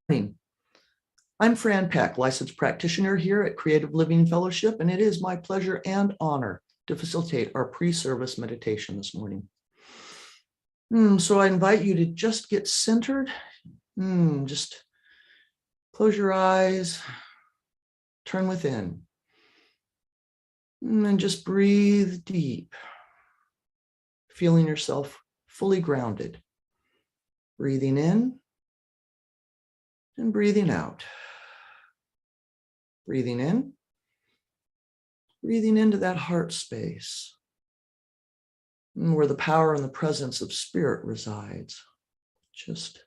morning. I'm Fran Peck, licensed practitioner here at Creative Living Fellowship, and it is my pleasure and honor to facilitate our pre-service meditation this morning. So I invite you to just get centered. Just close your eyes, turn within, and just breathe deep, feeling yourself fully grounded. Breathing in and breathing out. Breathing in, breathing into that heart space where the power and the presence of spirit resides. Just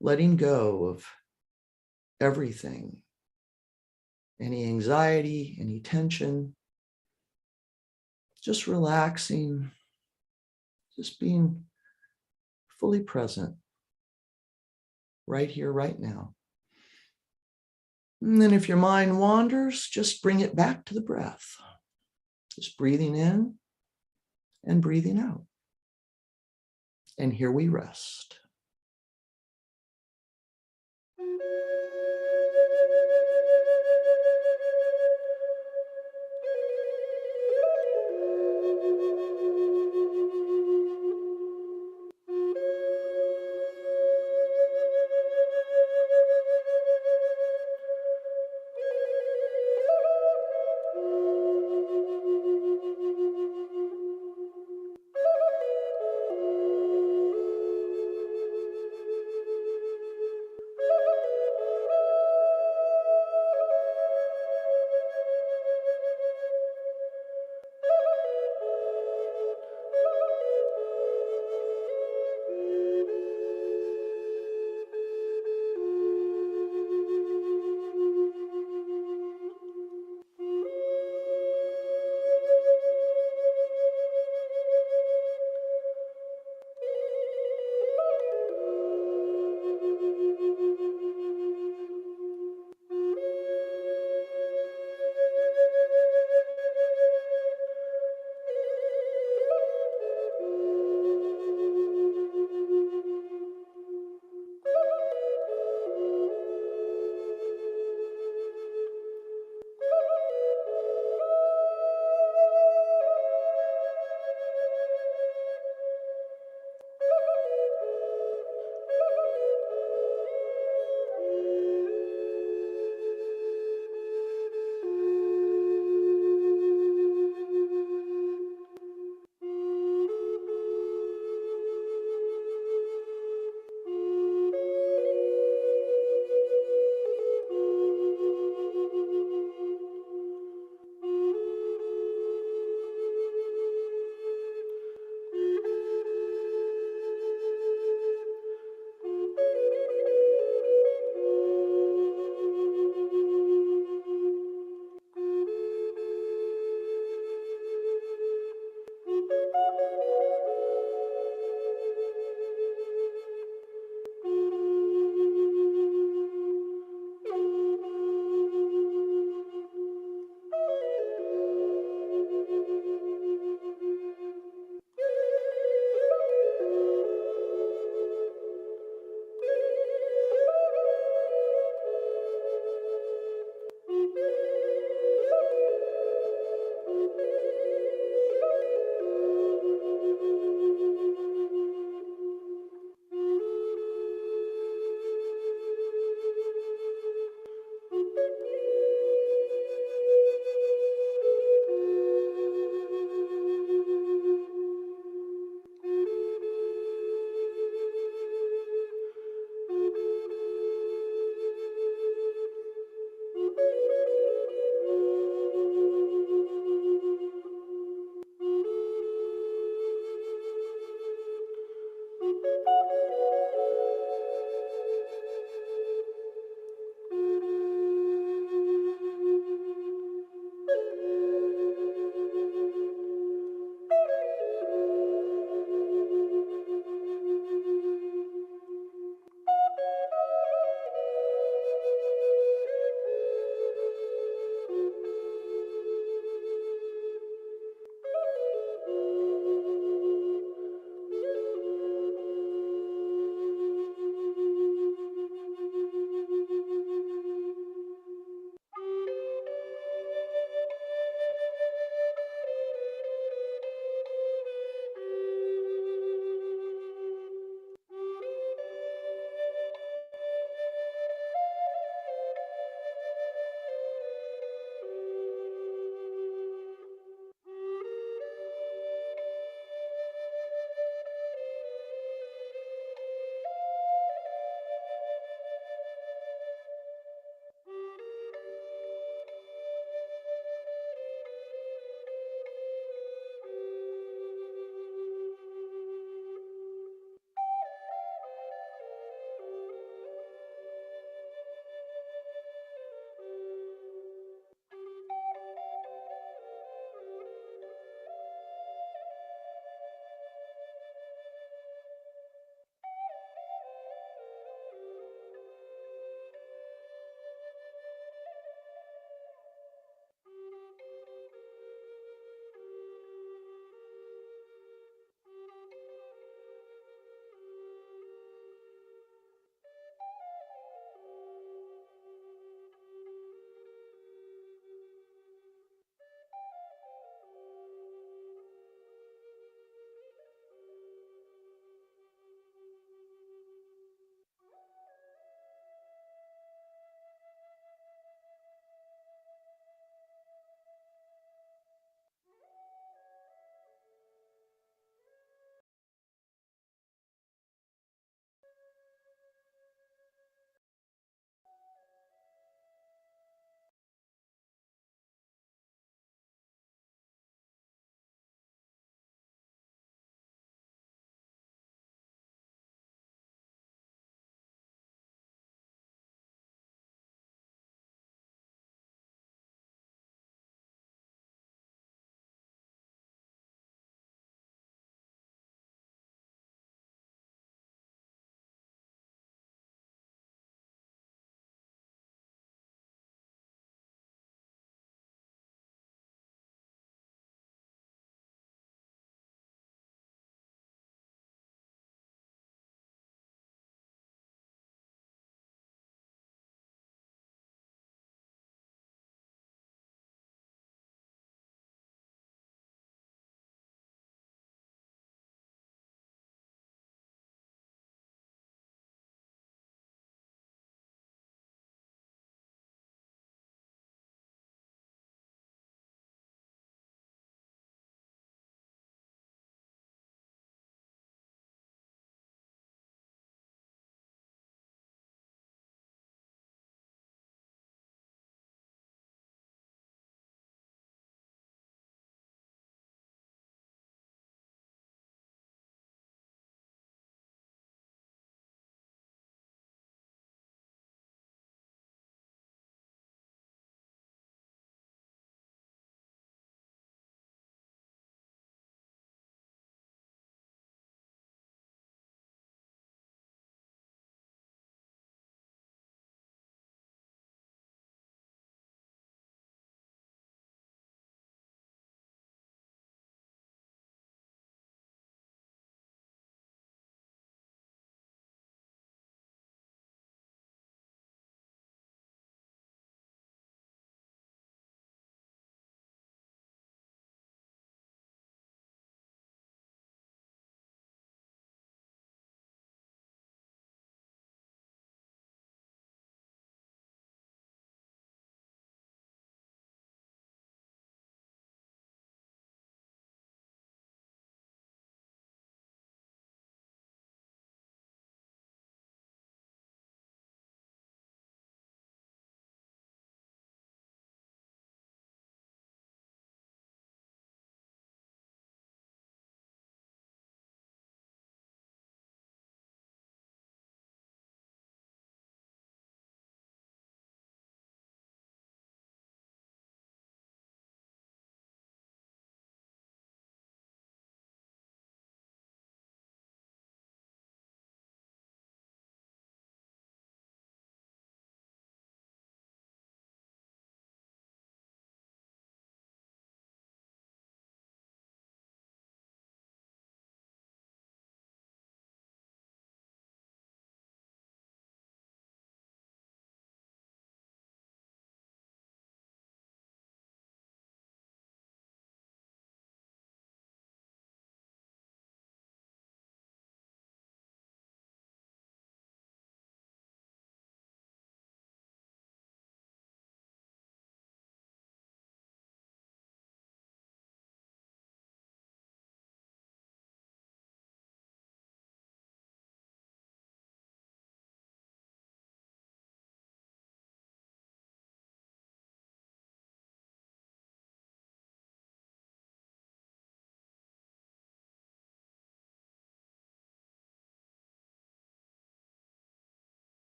letting go of everything, any anxiety, any tension, just relaxing, just being fully present right here, right now. And then if your mind wanders, just bring it back to the breath. Just breathing in and breathing out. And here we rest.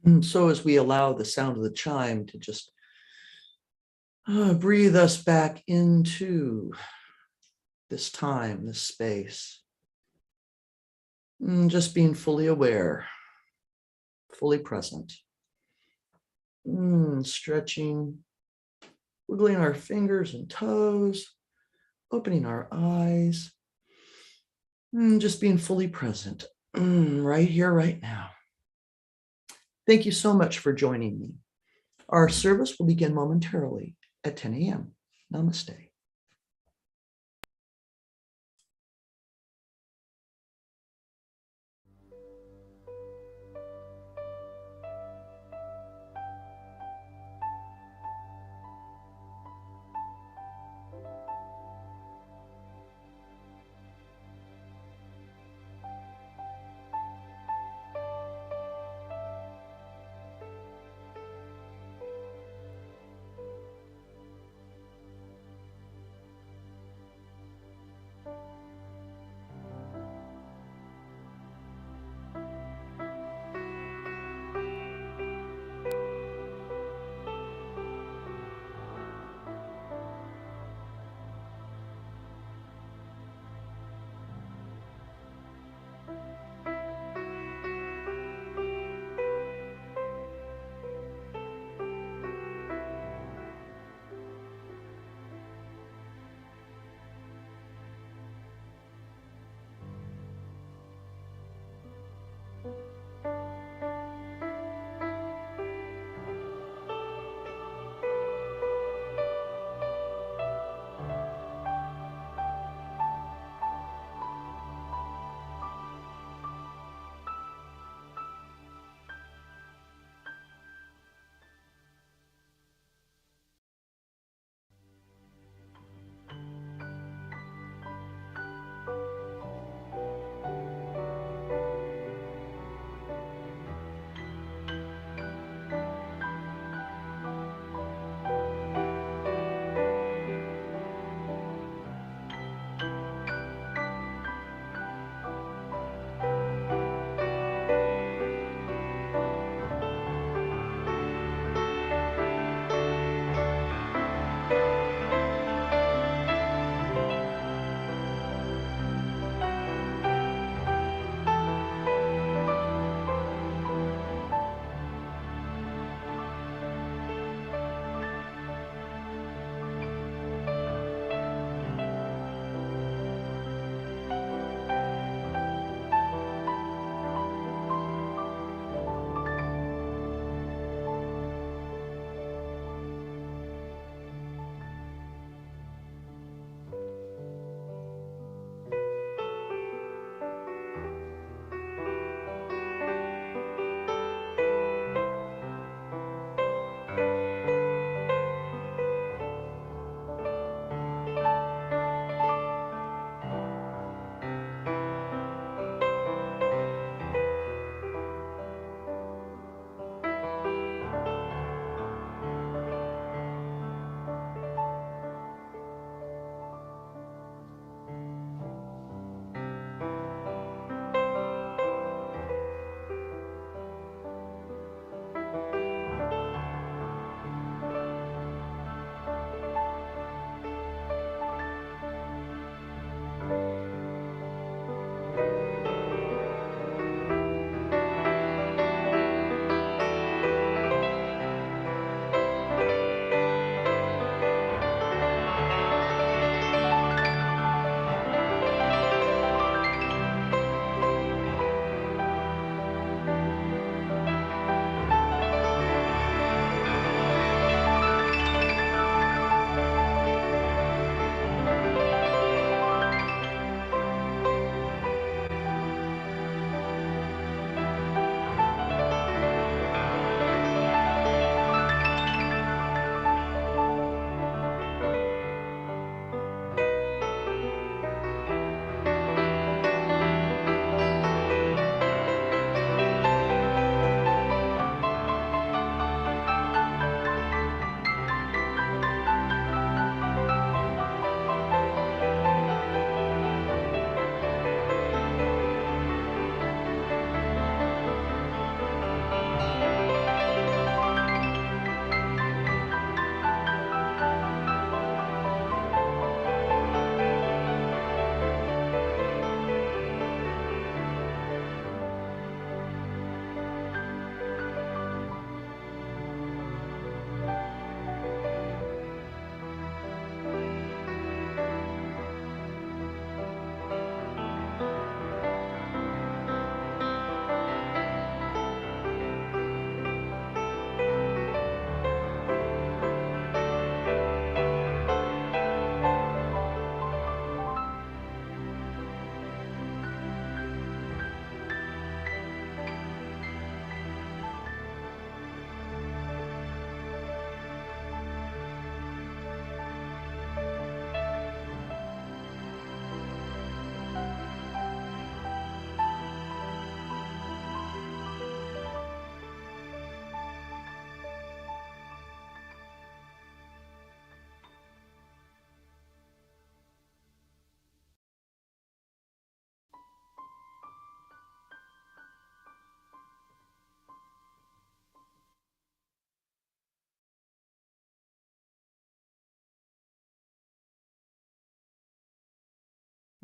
And so as we allow the sound of the chime to just breathe us back into this time, this space, just being fully aware, fully present, stretching, wiggling our fingers and toes, opening our eyes, just being fully present right here, right now. Thank you so much for joining me. Our service will begin momentarily at 10 a.m. Namaste.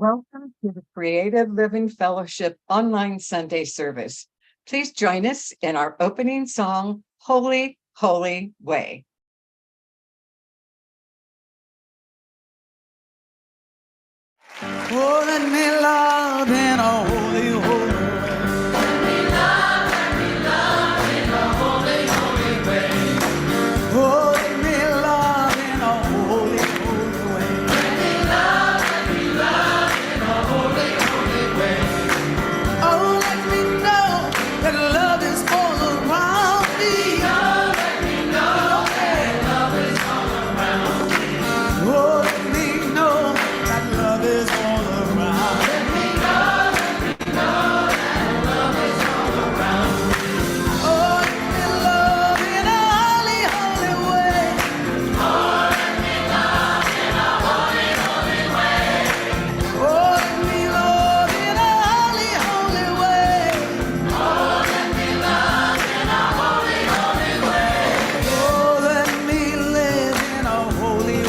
Welcome to the Creative Living Fellowship online Sunday service. Please join us in our opening song, Holy, Holy Way. Oh, let me love in a holy, holy way. Let me love in a holy, holy way. Oh, let me love in a holy, holy way. Let me love in a holy, holy way. Oh, let me know that love is all around me. Oh, let me know that love is all around me. Oh, let me know that love is all around. Let me know that love is all around. Oh, let me love in a holy, holy way. Oh, let me love in a holy, holy way. Oh, let me love in a holy, holy way. Oh, let me love in a holy, holy way. Oh, let me live in a holy,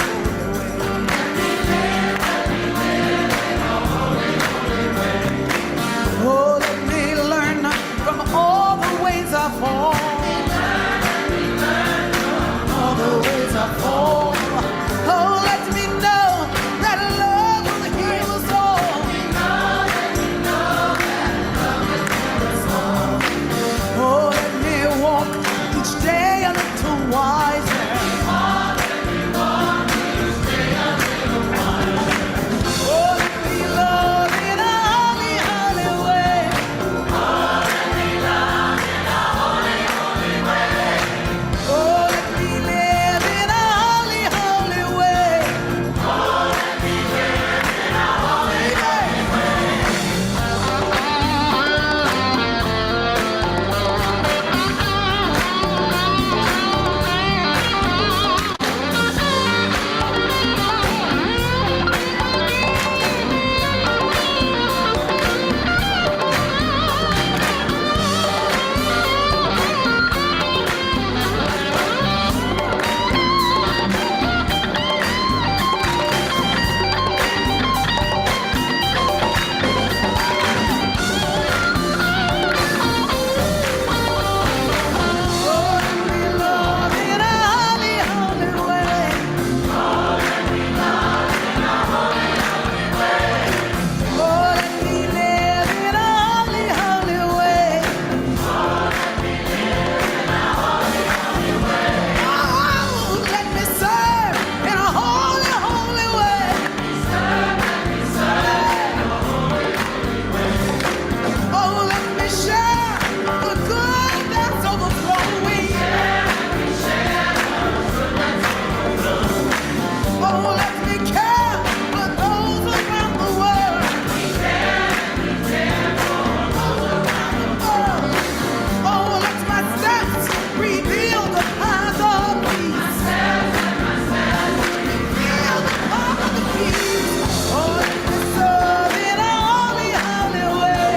holy way. Oh, let me learn from all the ways I fall. All the ways I fall. Oh, let me know that love will heal us all. Oh, let me walk each day a little wiser. Oh, let me love in a holy, holy way. Oh, let me live in a holy, holy way. Oh, let me love in a holy, holy way. Oh, let me live in a holy, holy way. Oh, let me serve in a holy, holy way. Oh, let me share the good that's overflowing. Oh, let me care for those around the world. Oh, let my steps reveal the path of peace. Reveal the path of peace. Oh, let me serve in a holy, holy way.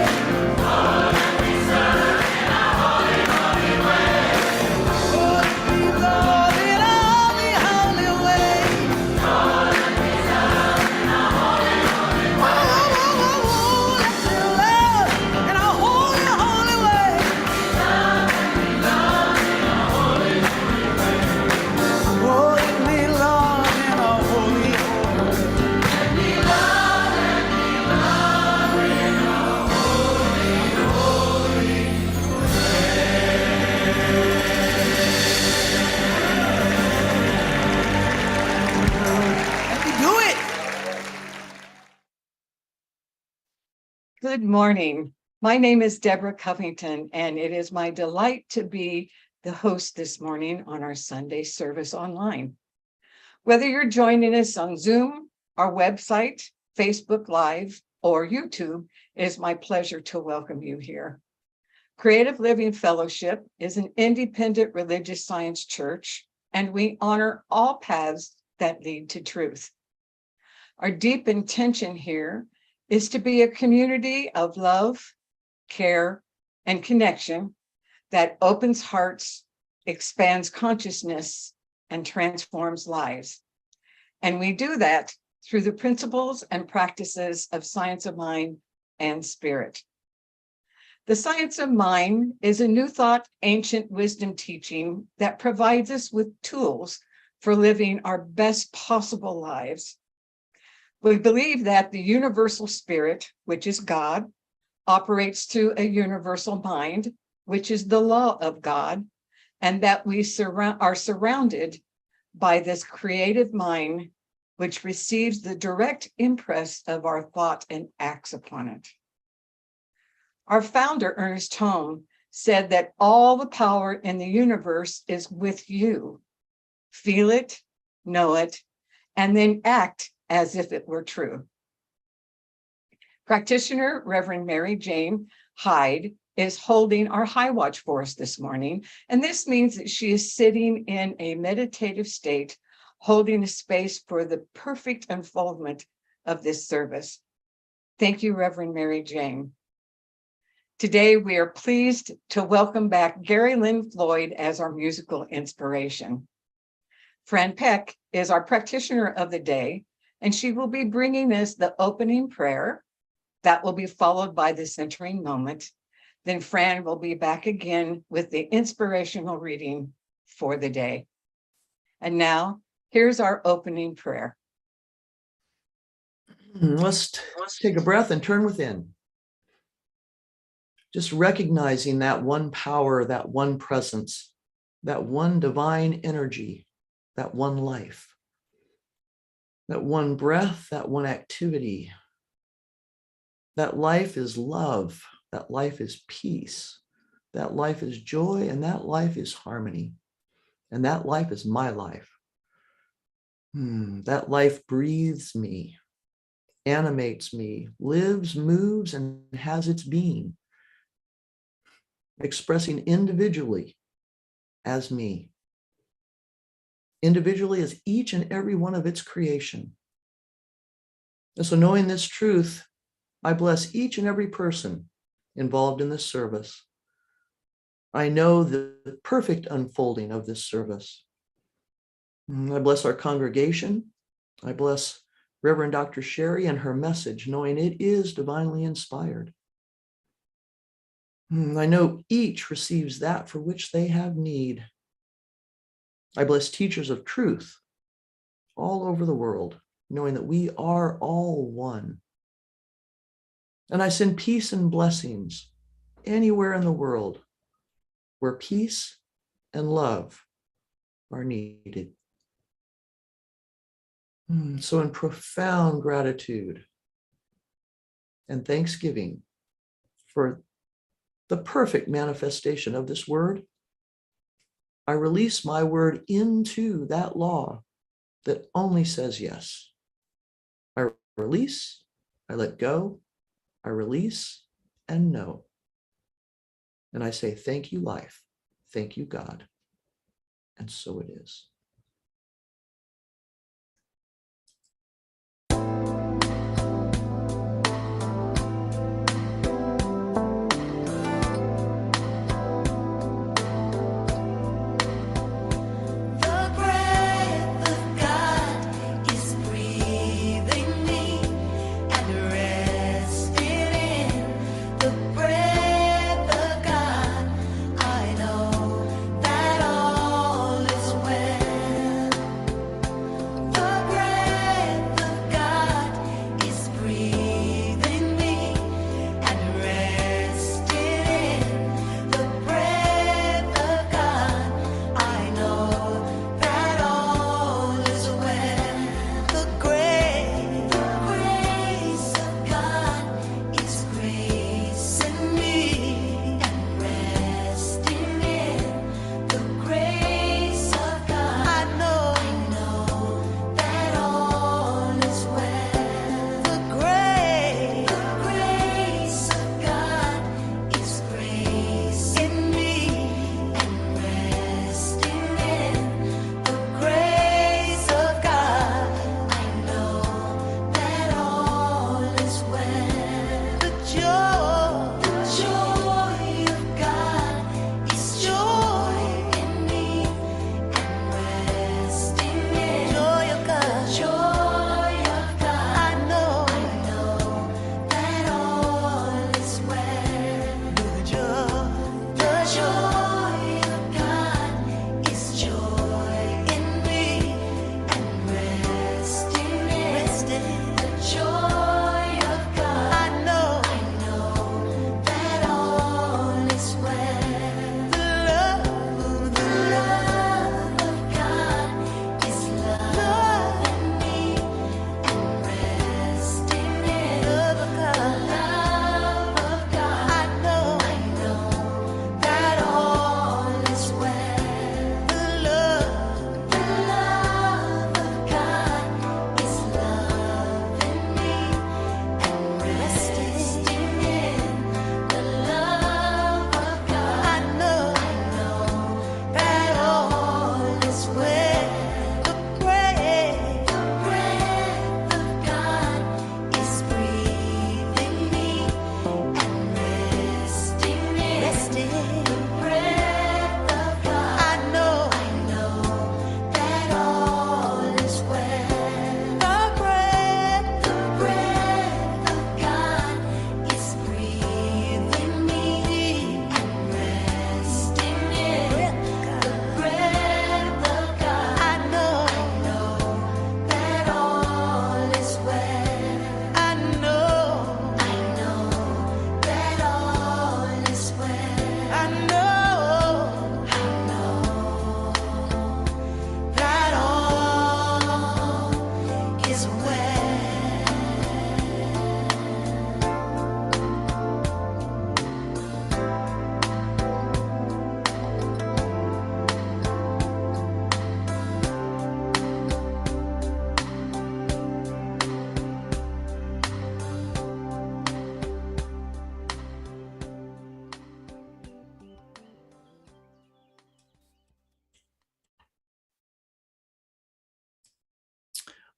Oh, let me love in a holy, holy way. Oh, let me love in a holy, holy way. Oh, let me love in a holy, let me do it. Good morning. My name is Deborah Covington, and it is my delight to be the host this morning on our Sunday service online. Whether you're joining us on Zoom, our website, Facebook Live, or YouTube, it is my pleasure to welcome you here. Creative Living Fellowship is an independent religious science church, and we honor all paths that lead to truth. Our deep intention here is to be a community of love, care, and connection that opens hearts, expands consciousness, and transforms lives. And we do that through the principles and practices of science of mind and spirit. The science of mind is a new thought, ancient wisdom teaching that provides us with tools for living our best possible lives. We believe that the universal spirit, which is God, operates through a universal mind, which is the law of God, and that we are surrounded by this creative mind, which receives the direct impress of our thought and acts upon it. Our founder, Ernest Holmes, said that all the power in the universe is with you. Feel it, know it, and then act as if it were true. Practitioner Reverend Mary Jane Hyde is holding our high watch for us this morning, and this means that she is sitting in a meditative state, holding a space for the perfect unfoldment of this service. Thank you, Reverend Mary Jane. Today, we are pleased to welcome back Lynn Floyd as our musical inspiration. Fran Peck is our practitioner of the day, and she will be bringing us the opening prayer. That will be followed by the centering moment. Then Fran will be back again with the inspirational reading for the day. And now, here's our opening prayer. Let's take a breath and turn within. Just recognizing that one power, that one presence, that one divine energy, that one life, that one breath, that one activity. That life is love, that life is peace, that life is joy, and that life is harmony. And that life is my life. That life breathes me, animates me, lives, moves, and has its being, expressing individually as me, individually as each and every one of its creation. And so knowing this truth, I bless each and every person involved in this service. I know the perfect unfolding of this service. I bless our congregation. I bless Reverend Dr. Sherry and her message, knowing it is divinely inspired. I know each receives that for which they have need. I bless teachers of truth all over the world, knowing that we are all one. And I send peace and blessings anywhere in the world where peace and love are needed. So in profound gratitude and thanksgiving for the perfect manifestation of this word, I release my word into that law that only says yes. I release, I let go, I release and know. And I say, thank you, life. Thank you, God. And so it is. I know that all is well.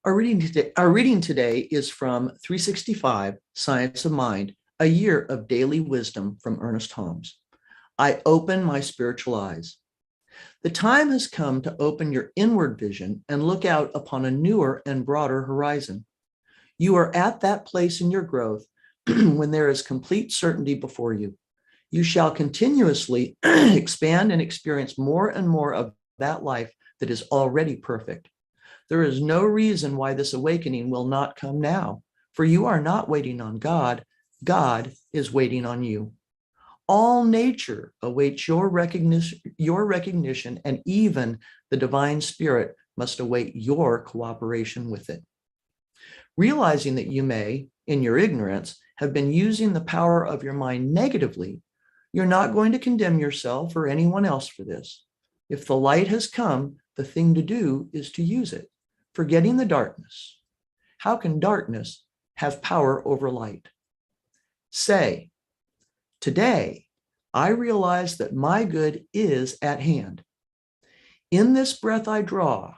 Our reading today is from 365, Science of Mind, a year of daily wisdom from Ernest Holmes. I open my spiritual eyes. The time has come to open your inward vision and look out upon a newer and broader horizon. You are at that place in your growth when there is complete certainty before you. You shall continuously expand and experience more and more of that life that is already perfect. There is no reason why this awakening will not come now, for you are not waiting on God. God is waiting on you. All nature awaits your recognition, and even the divine spirit must await your cooperation with it. Realizing that you may, in your ignorance, have been using the power of your mind negatively, you're not going to condemn yourself or anyone else for this. If the light has come, the thing to do is to use it, forgetting the darkness. How can darkness have power over light? Say, today, I realize that my good is at hand. In this breath I draw,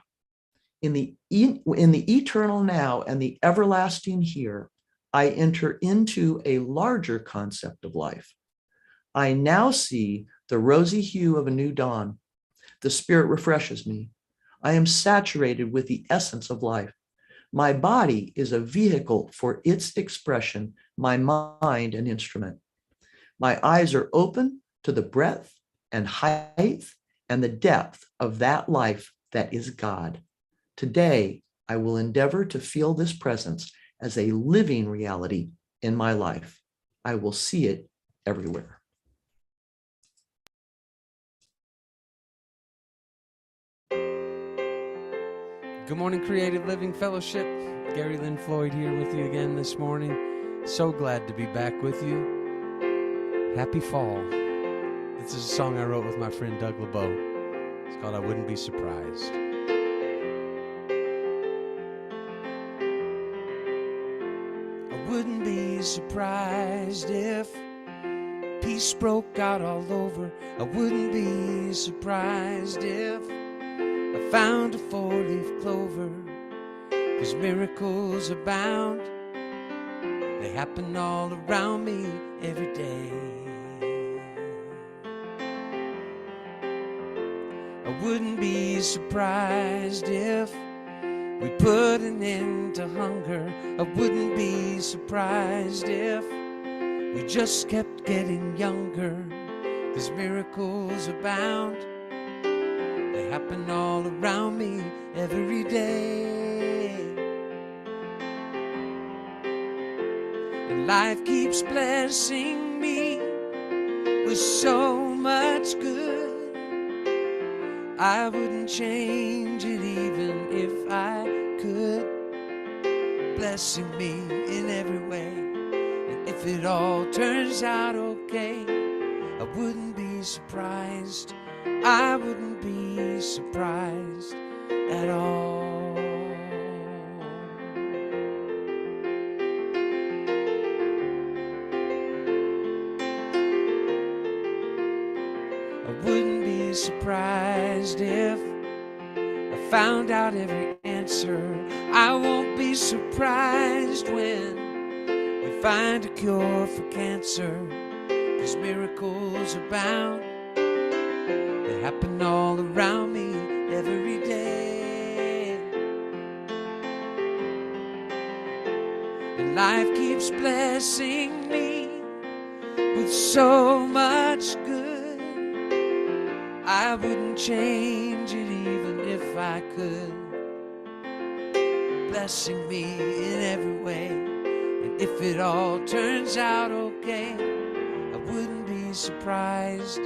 in the eternal now and the everlasting here, I enter into a larger concept of life. I now see the rosy hue of a new dawn. The spirit refreshes me. I am saturated with the essence of life. My body is a vehicle for its expression, my mind an instrument. My eyes are open to the breadth and height and the depth of that life that is God. Today, I will endeavor to feel this presence as a living reality in my life. I will see it everywhere. Good morning, Creative Living Fellowship. Gary Lynn Floyd here with you again this morning. So glad to be back with you. Happy fall. This is a song I wrote with my friend Doug LeBeau. It's called I Wouldn't Be Surprised. I wouldn't be surprised if peace broke out all over. I wouldn't be surprised if I found a four-leaf clover, 'cause miracles abound. They happen all around me every day. I wouldn't be surprised if we put an end to hunger. I wouldn't be surprised if we just kept getting younger, 'cause miracles abound. They happen all around me every day. And life keeps blessing me with so much good. I wouldn't change it even if I could. Blessing me in every way. And if it all turns out okay, I wouldn't be surprised. I wouldn't be surprised at all. I wouldn't be surprised if I found out every answer. I won't be surprised when we find a cure for cancer, 'cause miracles abound. They happen all around me every day. And life keeps blessing me with so much good. I wouldn't change it even if I could. Blessing me in every way. And if it all turns out okay, I wouldn't be surprised.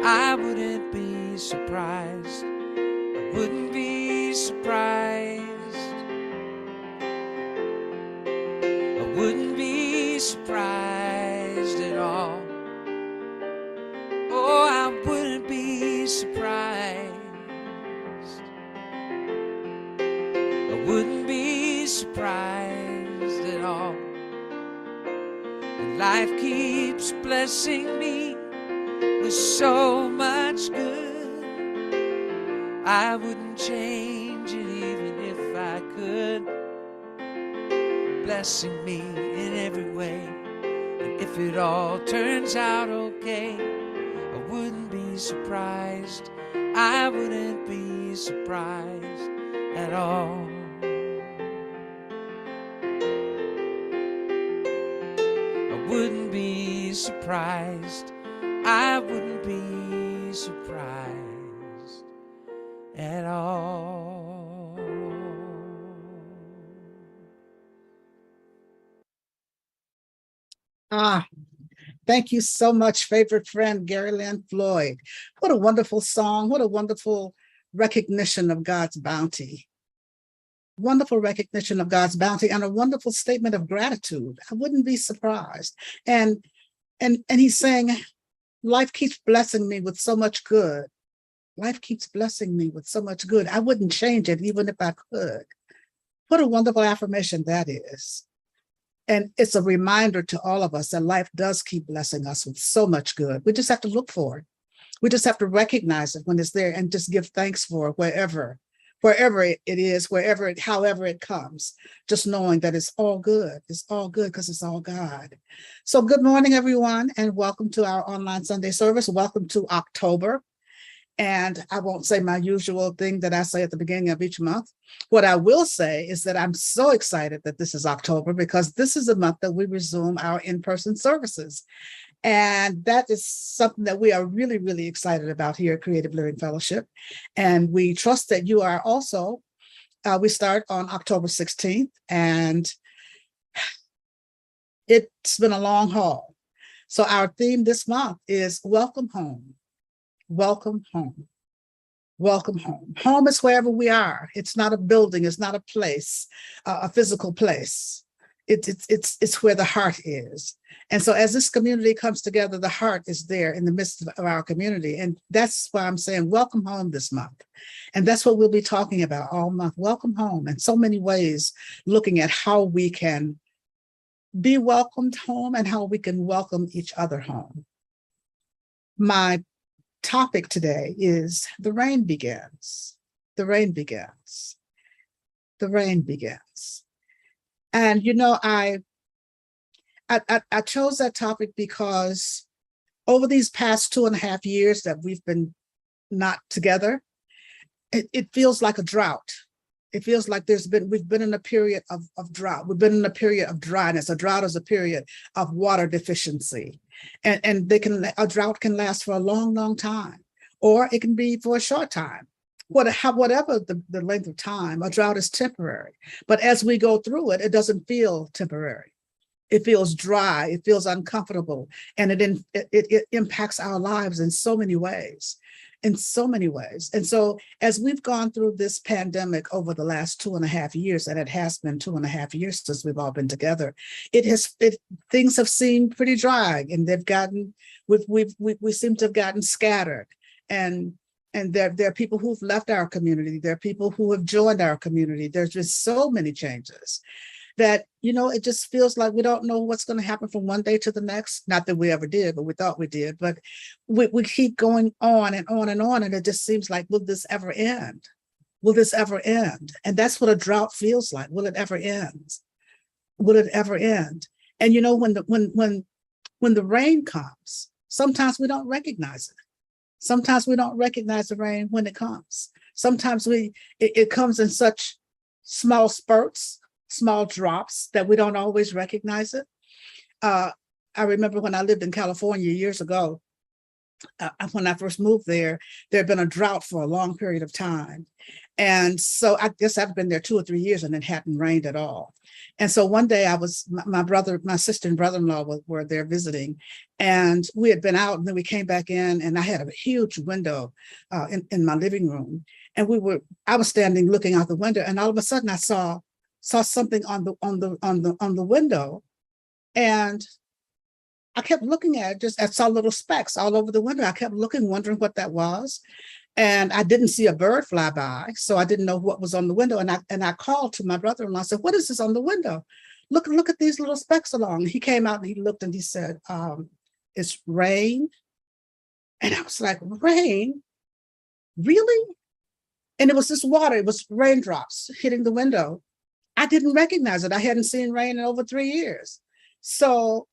I wouldn't be surprised. I wouldn't be surprised. I wouldn't be surprised at all. Oh, I wouldn't be surprised. I wouldn't be surprised at all. And life keeps blessing me with so much good. I wouldn't change it even if I could. blessing me in every way. And if it all turns out okay, I wouldn't be surprised. I wouldn't be surprised at all. I wouldn't be surprised. I wouldn't be surprised at all. Ah, thank you so much, favorite friend, Lynn Floyd. What a wonderful song. What a wonderful recognition of God's bounty. Wonderful recognition of God's bounty and a wonderful statement of gratitude. I wouldn't be surprised. And he's saying, life keeps blessing me with so much good. Life keeps blessing me with so much good. I wouldn't change it even if I could. What a wonderful affirmation that is. And it's a reminder to all of us that life does keep blessing us with so much good. We just have to look for it. We just have to recognize it when it's there and just give thanks for it wherever it is, however it comes, just knowing that it's all good. It's all good because it's all God. So good morning, everyone, and welcome to our online Sunday service. Welcome to October. And I won't say my usual thing that I say at the beginning of each month. What I will say is that I'm so excited that this is October because this is the month that we resume our in-person services. And that is something that we are really, really excited about here at Creative Living Fellowship. And we trust that you are also. We start on October 16th, and it's been a long haul. So our theme this month is Welcome Home. Welcome home. Welcome home. Home is wherever we are. It's not a building. It's not a place, a physical place. It's where the heart is. And so as this community comes together, the heart is there in the midst of our community. And that's why I'm saying welcome home this month. And that's what we'll be talking about all month. Welcome home in so many ways, looking at how we can be welcomed home and how we can welcome each other home. My topic today is the rain begins. The rain begins. The rain begins. And you know, I chose that topic because over these past 2.5 years that we've been not together, it feels like a drought. It feels like we've been in a period of drought. We've been in a period of dryness. A drought is a period of water deficiency. And a drought can last for a long, long time, or it can be for a short time. Whatever the length of time, a drought is temporary. But as we go through it, it doesn't feel temporary. It feels dry, it feels uncomfortable, and it impacts our lives in so many ways. In so many ways. And so as we've gone through this pandemic over the last 2.5 years, and it has been 2.5 years since we've all been together, things have seemed pretty dry, and we seem to have gotten scattered. And there are people who've left our community. There are people who have joined our community. There's just so many changes that, you know, it just feels like we don't know what's going to happen from one day to the next. Not that we ever did, but we thought we did. But we keep going on and on and on. And it just seems like, will this ever end? Will this ever end? And that's what a drought feels like. Will it ever end? Will it ever end? And, you know, when the rain comes, sometimes we don't recognize it. Sometimes we don't recognize the rain when it comes. Sometimes it comes in such small spurts, small drops, that we don't always recognize it. I remember when I lived in California years ago, when I first moved there had been a drought for a long period of time. And so I guess I've been there 2 or 3 years and it hadn't rained at all. And so one day my sister and brother-in-law were there visiting, and we had been out, and then we came back in, and I had a huge window in my living room. And I was standing looking out the window, and all of a sudden I saw something on the window, and I kept looking at it. I saw little specks all over the window. I kept looking, wondering what that was. And I didn't see a bird fly by, so I didn't know what was on the window. And I called to my brother-in-law. I said, "What is this on the window? Look at these little specks along." He came out and he looked and he said, "It's rain." And I was like, "Rain? Really?" And it was this water. It was raindrops hitting the window. I didn't recognize it. I hadn't seen rain in over 3 years. So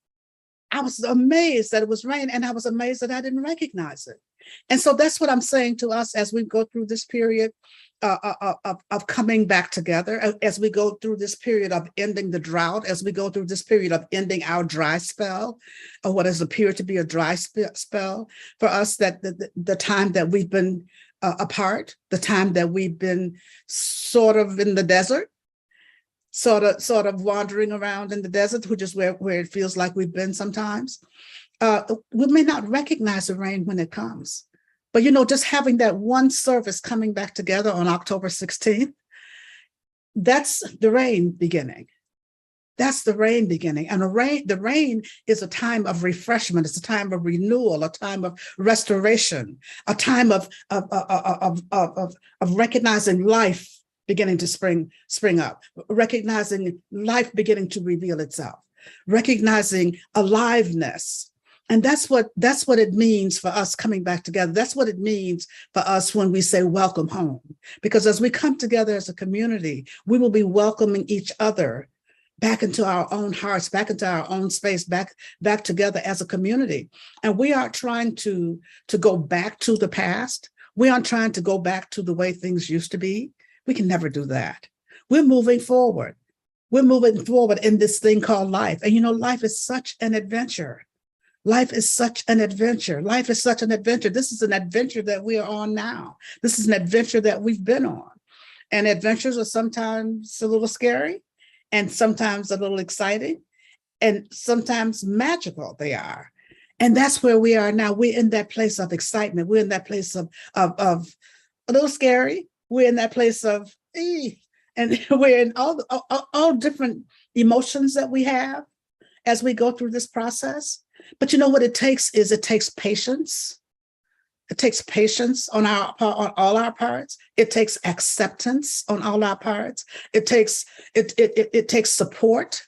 I was amazed that it was rain, and I was amazed that I didn't recognize it. And so that's what I'm saying to us as we go through this period of coming back together, as we go through this period of ending the drought, as we go through this period of ending our dry spell, or what has appeared to be a dry spell for us, that the time that we've been apart, the time that we've been sort of in the desert, sort of wandering around in the desert, which is where it feels like we've been sometimes. We may not recognize the rain when it comes, but just having that one service coming back together on October 16th, that's the rain beginning. That's the rain beginning. And the rain is a time of refreshment. It's a time of renewal, a time of restoration, a time of recognizing life beginning to spring up, recognizing life beginning to reveal itself, recognizing aliveness. And that's what it means for us coming back together. That's what it means for us when we say welcome home. Because as we come together as a community, we will be welcoming each other back into our own hearts, back into our own space, back together as a community. And we aren't trying to go back to the past. We aren't trying to go back to the way things used to be. We can never do that. We're moving forward. We're moving forward in this thing called life. And life is such an adventure. Life is such an adventure. Life is such an adventure. This is an adventure that we are on now. This is an adventure that we've been on. And adventures are sometimes a little scary, and sometimes a little exciting, and sometimes magical they are. And that's where we are now. We're in that place of excitement. We're in that place of a little scary. We're in that place of, and we're in all different emotions that we have as we go through this process. But what it takes is patience. It takes patience on all our parts. It takes acceptance on all our parts. It takes support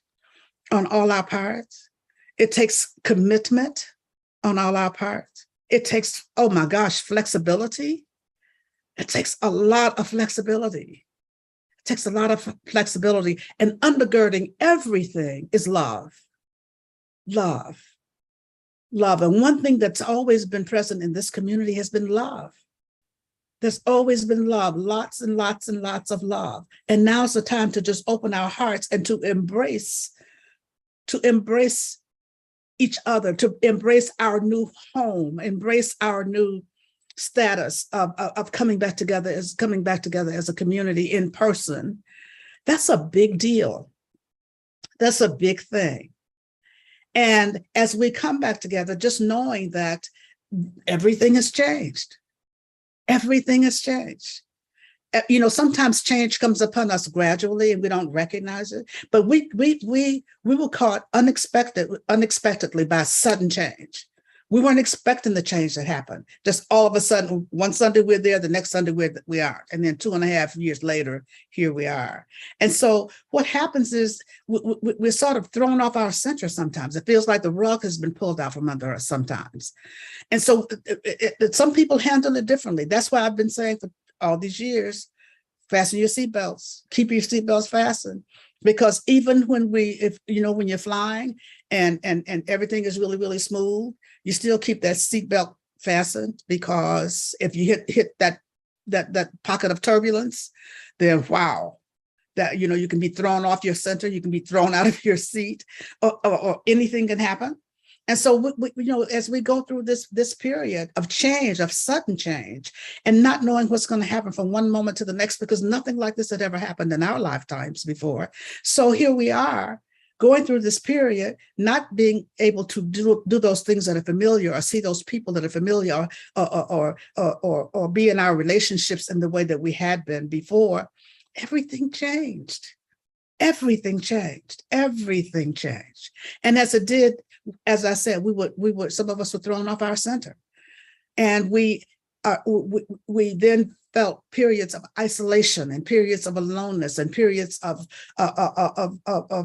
on all our parts. It takes commitment on all our parts. It takes, oh my gosh, flexibility. It takes a lot of flexibility. It takes a lot of flexibility. And undergirding everything is love. Love. Love. And one thing that's always been present in this community has been love. There's always been love, lots and lots and lots of love. And now's the time to just open our hearts and to embrace each other, to embrace our new home, embrace our new status of coming back together as a community in person. That's a big deal. That's a big thing. And as we come back together, just knowing that everything has changed. Everything has changed. Sometimes change comes upon us gradually and we don't recognize it, but we were caught unexpectedly by sudden change. We weren't expecting the change that happened. Just all of a sudden, one Sunday we're there, the next Sunday we aren't. And then 2.5 years later, here we are. And so what happens is we're sort of thrown off our center sometimes. It feels like the rug has been pulled out from under us sometimes. And so some people handle it differently. That's why I've been saying for all these years, fasten your seatbelts, keep your seatbelts fastened. Because even when when you're flying and everything is really, really smooth, you still keep that seatbelt fastened, because if you hit that pocket of turbulence, then wow, that you can be thrown off your center, you can be thrown out of your seat, or anything can happen. And so as we go through this period of change, of sudden change, and not knowing what's going to happen from one moment to the next, because nothing like this had ever happened in our lifetimes before. So here we are going through this period, not being able to do those things that are familiar, or see those people that are familiar, or be in our relationships in the way that we had been before. Everything changed. Everything changed. Everything changed. And as it did, as I said, some of us were thrown off our center, and we then felt periods of isolation, and periods of aloneness, and periods of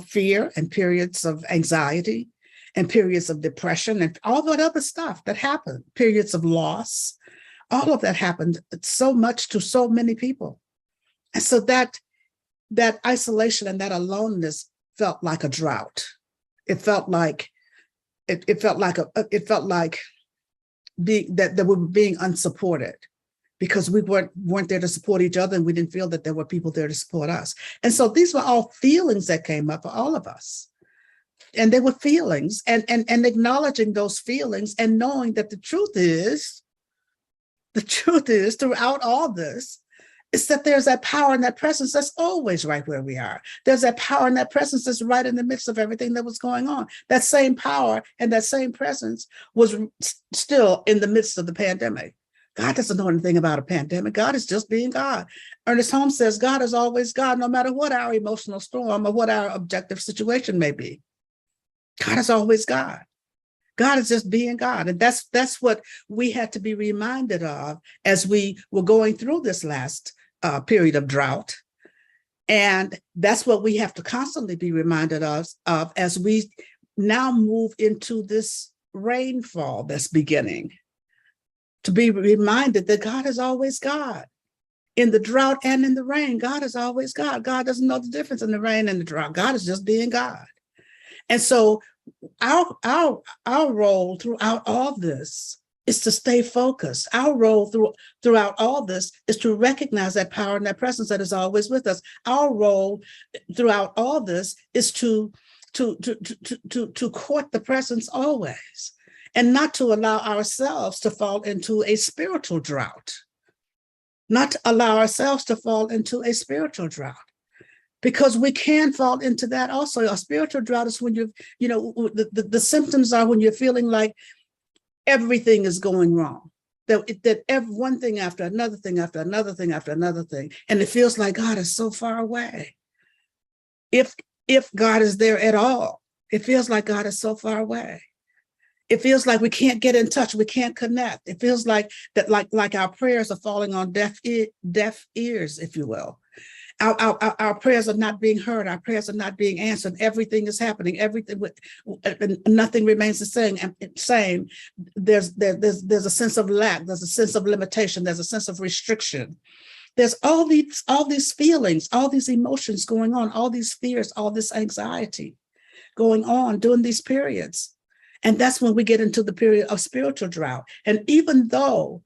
fear, and periods of anxiety, and periods of depression, and all that other stuff that happened, periods of loss. All of that happened so much to so many people. And so that that isolation and that aloneness felt like a drought. It felt like it felt like that we were being unsupported because we weren't there to support each other, and we didn't feel that there were people there to support us. And so these were all feelings that came up for all of us. And they were feelings, and acknowledging those feelings and knowing that the truth is throughout all this, is that there's that power and that presence that's always right where we are. There's that power and that presence that's right in the midst of everything that was going on. That same power and that same presence was still in the midst of the pandemic. God doesn't know anything about a pandemic. God is just being God. Ernest Holmes says, God is always God, no matter what our emotional storm or what our objective situation may be. God is always God. God is just being God. And that's what we had to be reminded of as we were going through this last period of drought. And that's what we have to constantly be reminded of as we now move into this rainfall that's beginning. To be reminded that God is always God. In the drought and in the rain, God is always God. God doesn't know the difference in the rain and the drought. God is just being God. And so our role throughout all this is to stay focused. Our role throughout all this is to recognize that power and that presence that is always with us. Our role throughout all this is to court the presence always, and not to allow ourselves to fall into a spiritual drought. Not to allow ourselves to fall into a spiritual drought. Because we can fall into that also. A spiritual drought is when the symptoms are when you're feeling like everything is going wrong. That one thing after another thing after another thing after another thing. And it feels like God is so far away. If God is there at all, it feels like God is so far away. It feels like we can't get in touch. We can't connect. It feels like that, like our prayers are falling on deaf ears, if you will. Our prayers are not being heard. Our prayers are not being answered. Everything is happening. Nothing remains the same. There's a sense of lack. There's a sense of limitation. There's a sense of restriction. There's all these feelings, all these emotions going on, all these fears, all this anxiety going on during these periods. And that's when we get into the period of spiritual drought. And even though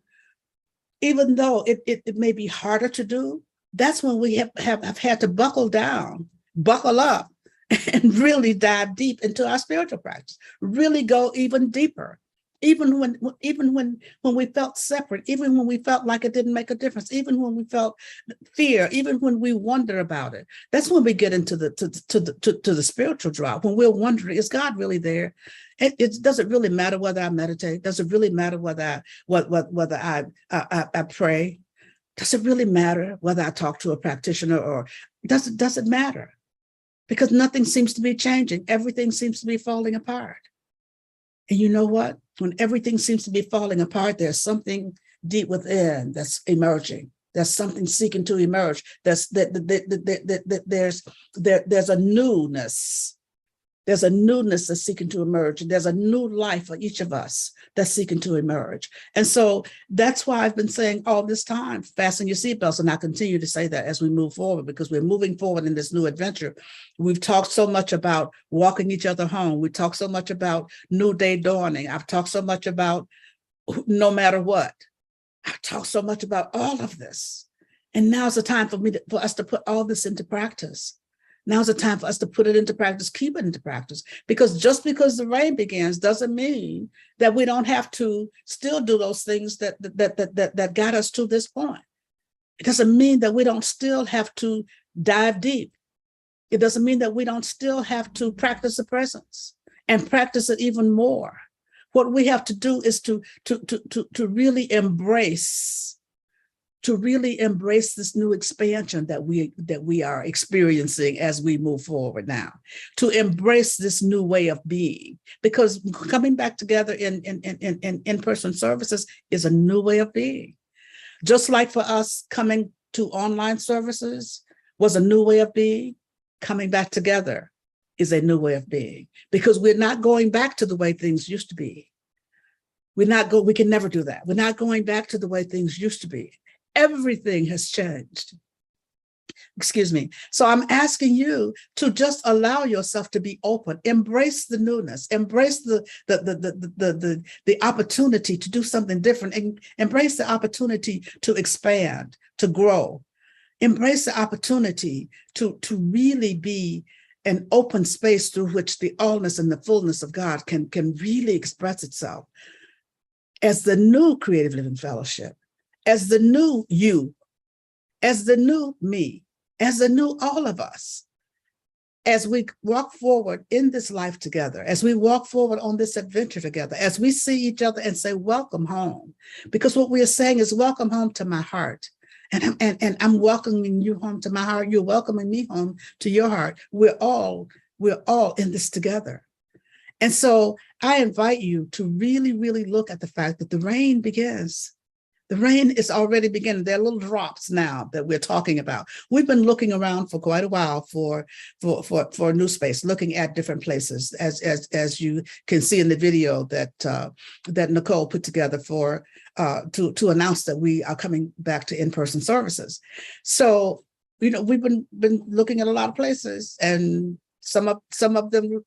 it may be harder to do, that's when we have had to buckle up, and really dive deep into our spiritual practice, really go even deeper, even when we felt separate, even when we felt like it didn't make a difference, even when we felt fear, even when we wonder about it. That's when we get into the spiritual drought, when we're wondering, is God really there? It doesn't really matter whether I meditate. Does it really matter whether I pray? Does it really matter whether I talk to a practitioner, or does it matter? Because nothing seems to be changing. Everything seems to be falling apart. And you know what? When everything seems to be falling apart, there's something deep within that's emerging. There's something seeking to emerge. There's a newness. There's a newness that's seeking to emerge. And there's a new life for each of us that's seeking to emerge. And so that's why I've been saying all this time, fasten your seatbelts. And I continue to say that as we move forward, because we're moving forward in this new adventure. We've talked so much about walking each other home. We talked so much about new day dawning. I've talked so much about no matter what. I've talked so much about all of this. And now's the time for us to put all this into practice. Now's the time for us to put it into practice, keep it into practice, because just because the rain begins doesn't mean that we don't have to still do those things that got us to this point. It doesn't mean that we don't still have to dive deep. It doesn't mean that we don't still have to practice the presence and practice it even more. What we have to do is to really embrace this new expansion that we are experiencing as we move forward now, to embrace this new way of being, because coming back together in in-person services is a new way of being. Just like for us, coming to online services was a new way of being, coming back together is a new way of being, because we're not going back to the way things used to be. We can never do that. We're not going back to the way things used to be. Everything has changed. Excuse me. So I'm asking you to just allow yourself to be open, embrace the newness, embrace the opportunity to do something different, and embrace the opportunity to expand, to grow, embrace the opportunity to really be an open space through which the allness and the fullness of God can really express itself as the new Creative Living Fellowship, as the new you, as the new me, as the new all of us, as we walk forward in this life together, as we walk forward on this adventure together, as we see each other and say, welcome home. Because what we are saying is, welcome home to my heart. And I'm welcoming you home to my heart. You're welcoming me home to your heart. We're all in this together. And so I invite you to really, really look at the fact that the rain begins. The rain is already beginning. There are little drops now that we're talking about. We've been looking around for quite a while for a new space, looking at different places, as you can see in the video that Nicole put together to announce that we are coming back to in-person services. So, we've been looking at a lot of places, and some of them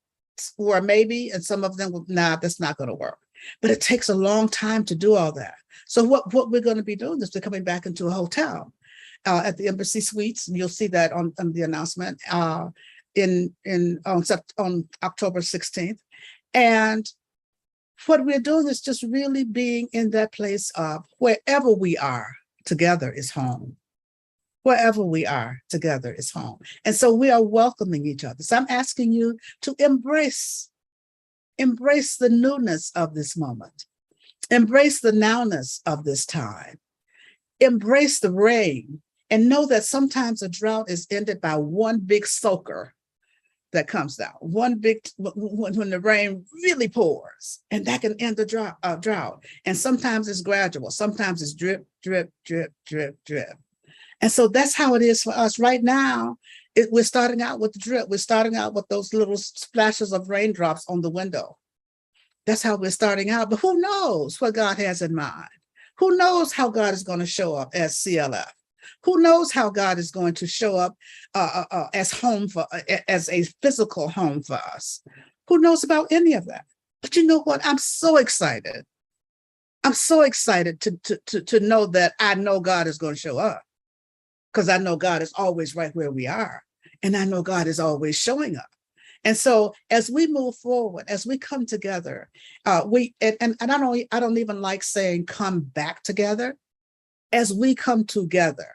were maybe, and some of them were, nah, that's not going to work. But it takes a long time to do all that. So what we're going to be doing is we're coming back into a hotel at the Embassy Suites. And you'll see that on the announcement on October 16th. And what we're doing is just really being in that place of wherever we are together is home. Wherever we are together is home. And so we are welcoming each other. So I'm asking you to embrace the newness of this moment. Embrace the nowness of this time. Embrace the rain, and know that sometimes a drought is ended by one big soaker that comes down. One big, when the rain really pours, and that can end the drought. And sometimes it's gradual. Sometimes it's drip, drip, drip, drip, drip. And so that's how it is for us right now. We're starting out with the drip. We're starting out with those little splashes of raindrops on the window. That's how we're starting out. But who knows what God has in mind? Who knows how God is going to show up as CLF? Who knows how God is going to show up as a physical home for us? Who knows about any of that? But you know what? I'm so excited. I'm so excited to know that I know God is going to show up, because I know God is always right where we are. And I know God is always showing up. And so as we move forward, as we come together, I don't even like saying come back together, as we come together,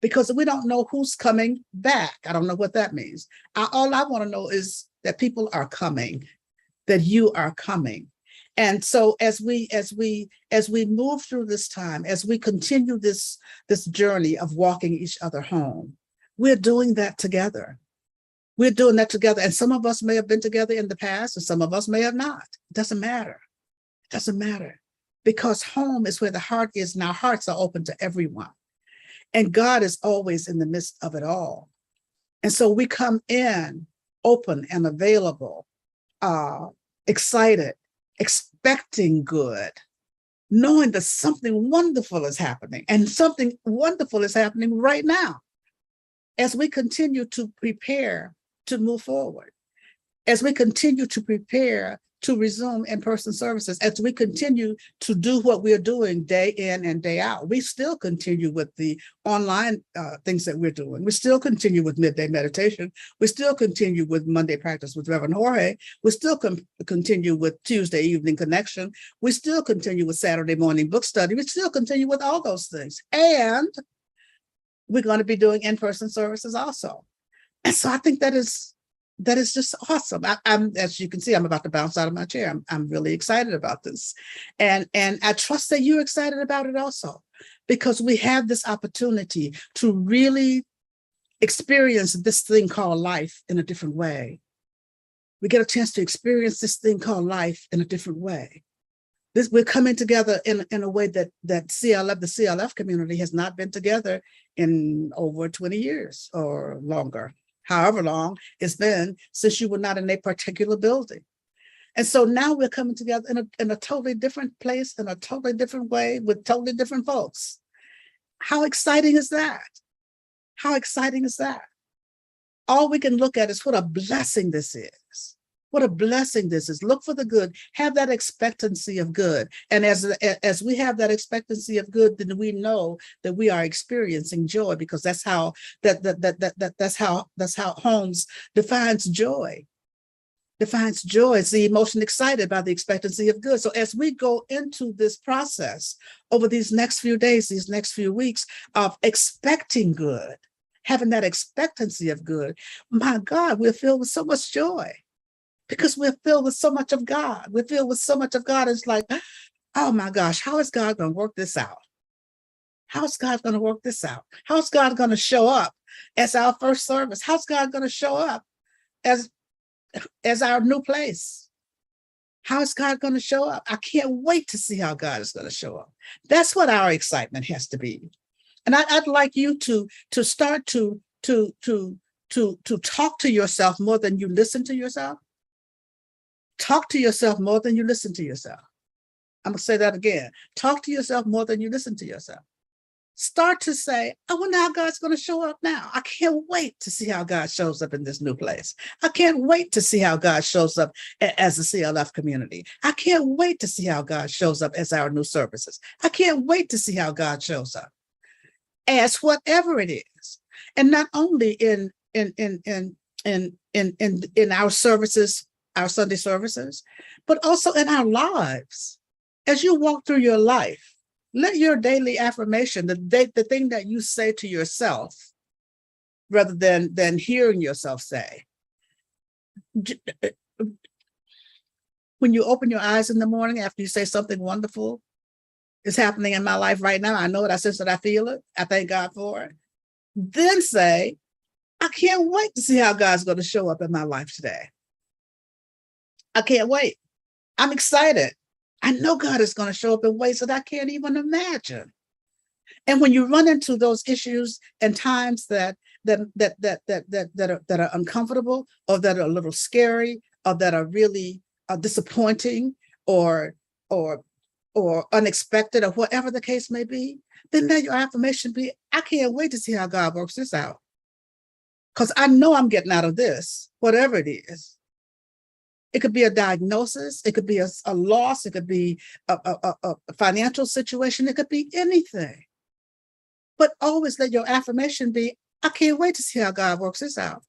because we don't know who's coming back. I don't know what that means. All I want to know is that people are coming, that you are coming. And so as we move through this time, as we continue this journey of walking each other home, we're doing that together. We're doing that together. And some of us may have been together in the past, and some of us may have not. It doesn't matter. It doesn't matter. Because home is where the heart is, and our hearts are open to everyone. And God is always in the midst of it all. And so we come in open and available, excited, expecting good, knowing that something wonderful is happening, and something wonderful is happening right now as we continue to prepare to move forward, as we continue to prepare to resume in-person services, as we continue to do what we're doing day in and day out. We still continue with the online things that we're doing. We still continue with midday meditation. We still continue with Monday practice with Reverend Jorge. We still continue with Tuesday evening connection. We still continue with Saturday morning book study. We still continue with all those things. And we're going to be doing in-person services also. And so I think that is just awesome. I'm, as you can see, I'm about to bounce out of my chair. I'm really excited about this. And I trust that you're excited about it also, because we have this opportunity to really experience this thing called life in a different way. We get a chance to experience this thing called life in a different way. We're coming together in a way that the CLF community has not been together in over 20 years or longer. However long it's been since you were not in a particular building. And so now we're coming together in a totally different place, in a totally different way, with totally different folks. How exciting is that? How exciting is that? All we can look at is what a blessing this is. What a blessing this is. Look for the good. Have that expectancy of good. And as we have that expectancy of good, then we know that we are experiencing joy, because that's how Holmes defines joy. Defines joy. It's the emotion excited by the expectancy of good. So as we go into this process over these next few days, these next few weeks of expecting good, having that expectancy of good, my God, we're filled with so much joy because we're filled with so much of God. We're filled with so much of God. It's like, oh my gosh, how is God going to work this out? How's God going to work this out? How's God going to show up as our first service? How's God going to show up as our new place? How is God going to show up? I can't wait to see how God is going to show up. That's what our excitement has to be. And I'd like you to start to talk to yourself more than you listen to yourself. Talk to yourself more than you listen to yourself. I'm going to say that again. Talk to yourself more than you listen to yourself. Start to say, I wonder how God's going to show up now. I can't wait to see how God shows up in this new place. I can't wait to see how God shows up as the CLF community. I can't wait to see how God shows up as our new services. I can't wait to see how God shows up as whatever it is. And not only in our services, our Sunday services, but also in our lives. As you walk through your life, let your daily affirmation, the thing that you say to yourself, rather than hearing yourself say, when you open your eyes in the morning after you say something wonderful is happening in my life right now, I know it, I sense it, I feel it, I thank God for it. Then say, I can't wait to see how God's going to show up in my life today. I can't wait. I'm excited. I know God is going to show up in ways that I can't even imagine. And when you run into those issues and times that are uncomfortable, or that are a little scary, or that are really disappointing, or unexpected, or whatever the case may be, then let your affirmation be, I can't wait to see how God works this out. Because I know I'm getting out of this, whatever it is. It could be a diagnosis, it could be a loss, it could be a financial situation, it could be anything. But always let your affirmation be, I can't wait to see how God works this out.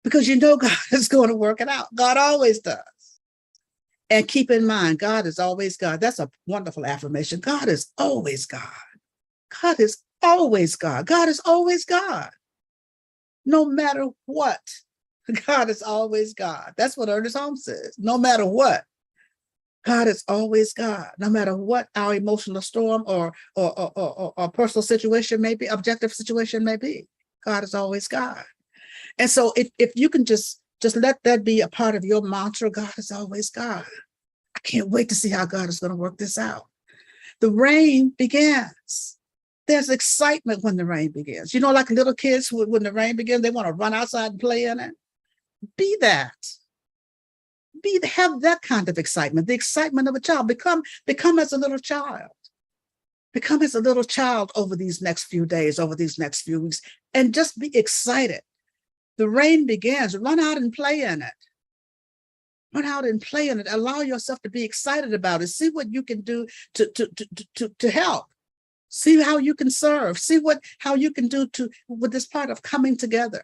Because you know God is going to work it out. God always does. And keep in mind, God is always God. That's a wonderful affirmation. God is always God. God is always God. God is always God. No matter what. God is always God. That's what Ernest Holmes says. No matter what, God is always God. No matter what our emotional storm or personal situation may be, objective situation may be, God is always God. And so if you can just let that be a part of your mantra, God is always God. I can't wait to see how God is going to work this out. The rain begins. There's excitement when the rain begins. You know, like little kids, when the rain begins, they want to run outside and play in it. Be that. Have that kind of excitement, the excitement of a child. Become as a little child. Become as a little child over these next few days, over these next few weeks, and just be excited. The rain begins. Run out and play in it. Run out and play in it. Allow yourself to be excited about it. See what you can do to help. See how you can serve. See how you can do with this part of coming together.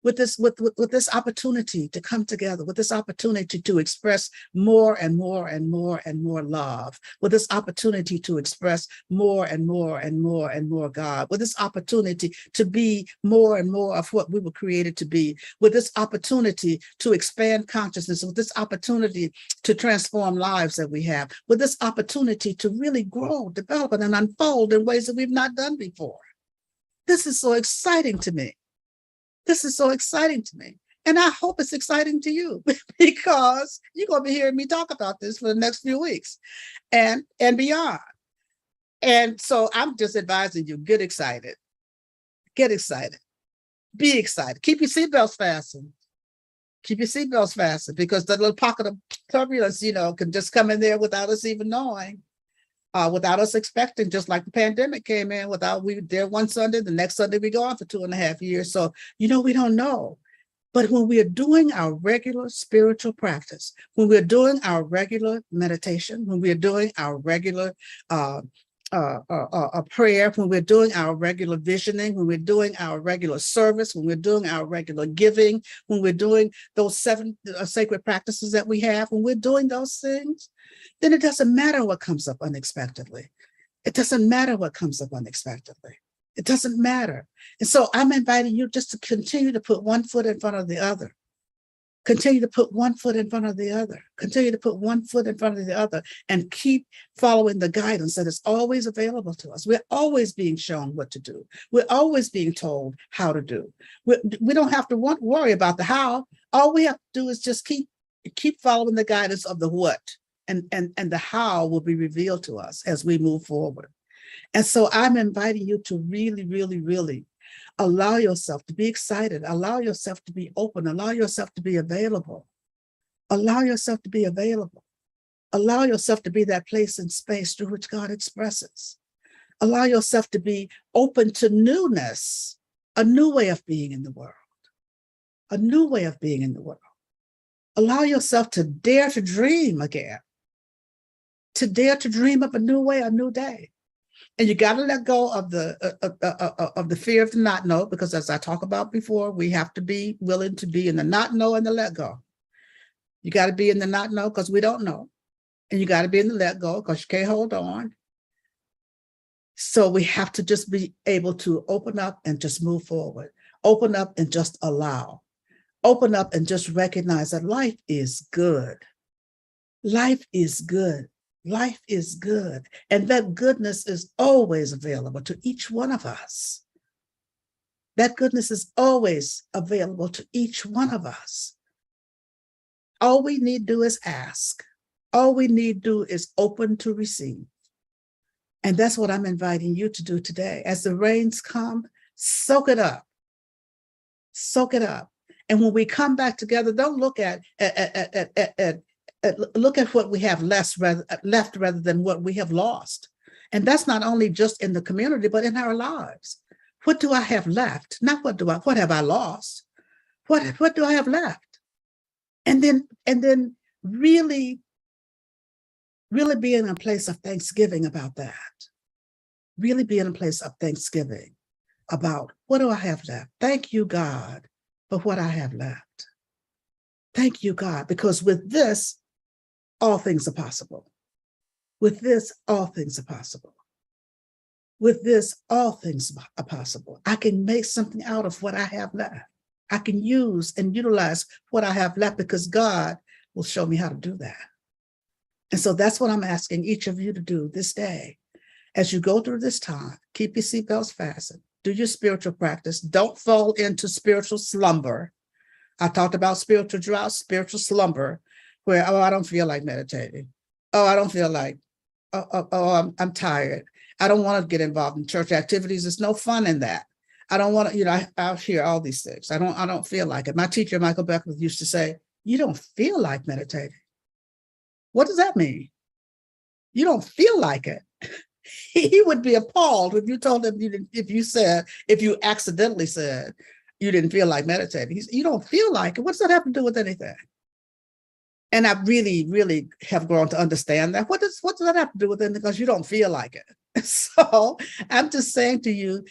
With this opportunity to come together, with this opportunity to express more and more and more and more love, with this opportunity to express more and more and more and more God, with this opportunity to be more and more of what we were created to be, with this opportunity to expand consciousness, with this opportunity to transform lives that we have, with this opportunity to really grow, develop, and unfold in ways that we've not done before. This is so exciting to me. This is so exciting to me. And I hope it's exciting to you because you're going to be hearing me talk about this for the next few weeks and beyond. And so I'm just advising you, get excited. Get excited. Be excited. Keep your seatbelts fastened. Keep your seatbelts fastened because the little pocket of turbulence, can just come in there without us even knowing. without us expecting, just like the pandemic came in without, we there one Sunday, the next Sunday we go on for 2.5 years. So, we don't know. But when we are doing our regular spiritual practice, when we're doing our regular meditation, when we're doing our regular prayer, when we're doing our regular visioning, when we're doing our regular service, when we're doing our regular giving, when we're doing those 7 sacred practices that we have, when we're doing those things, then it doesn't matter what comes up unexpectedly. It doesn't matter what comes up unexpectedly. It doesn't matter. And so I'm inviting you just to continue to put one foot in front of the other. Continue to put one foot in front of the other. Continue to put one foot in front of the other and keep following the guidance that is always available to us. We're always being shown what to do. We're always being told how to do. We don't have to worry about the how. All we have to do is just keep following the guidance of the what, and the how will be revealed to us as we move forward. And so I'm inviting you to really, really, really allow yourself to be excited, allow yourself to be open, allow yourself to be available, allow yourself to be available, allow yourself to be that place and space through which God expresses. Allow yourself to be open to newness, a new way of being in the world, a new way of being in the world. Allow yourself to dare to dream again, to dare to dream of a new way, a new day. And you got to let go of the fear of the not know, because as I talked about before, we have to be willing to be in the not know and the let go. You got to be in the not know because we don't know. And you got to be in the let go because you can't hold on. So we have to just be able to open up and just move forward. Open up and just allow. Open up and just recognize that life is good. Life is good. Life is good, and that goodness is always available to each one of us. That goodness is always available to each one of us. All we need to do is ask. All we need to do is open to receive. And that's what I'm inviting you to do today. As the rains come, soak it up. Soak it up. And when we come back together, don't look look at what we have left rather than what we have lost. And that's not only just in the community, but in our lives. What do I have left? Not what have I lost? What do I have left? And then really be in a place of thanksgiving about that. Really be in a place of thanksgiving about what do I have left? Thank you, God, for what I have left. Thank you, God, because with this, all things are possible. With this, all things are possible. With this, all things are possible. I can make something out of what I have left. I can use and utilize what I have left because God will show me how to do that. And so that's what I'm asking each of you to do this day. As you go through this time, keep your seatbelts fastened. Do your spiritual practice. Don't fall into spiritual slumber. I talked about spiritual drought, spiritual slumber, where, I don't feel like meditating. I don't feel like, I'm tired. I don't want to get involved in church activities. There's no fun in that. I don't want to, I hear all these things. I don't feel like it. My teacher, Michael Beckwith, used to say, you don't feel like meditating. What does that mean? You don't feel like it. He would be appalled if you told him, if you accidentally said you didn't feel like meditating. You don't feel like it. What does that have to do with anything? And I really, really have grown to understand that. What does that have to do with it? Because you don't feel like it. So I'm just saying to you,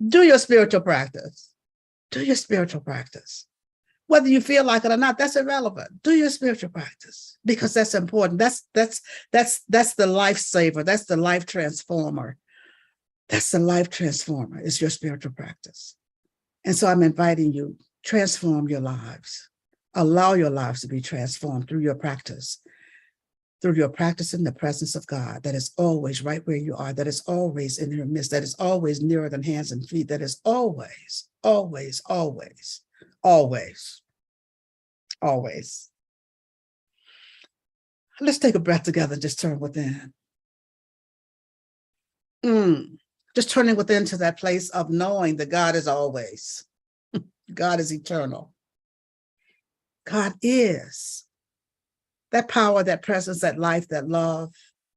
do your spiritual practice. Do your spiritual practice. Whether you feel like it or not, that's irrelevant. Do your spiritual practice because that's important. That's the lifesaver. That's the life transformer. That's the life transformer. Is your spiritual practice. And so I'm inviting you, transform your lives. Allow your lives to be transformed through your practice in the presence of God that is always right where you are, that is always in your midst, that is always nearer than hands and feet, that is always, always, always, always, always. Let's take a breath together and just turn within. Just turning within to that place of knowing that God is always. God is eternal. God is that power, that presence, that life, that love,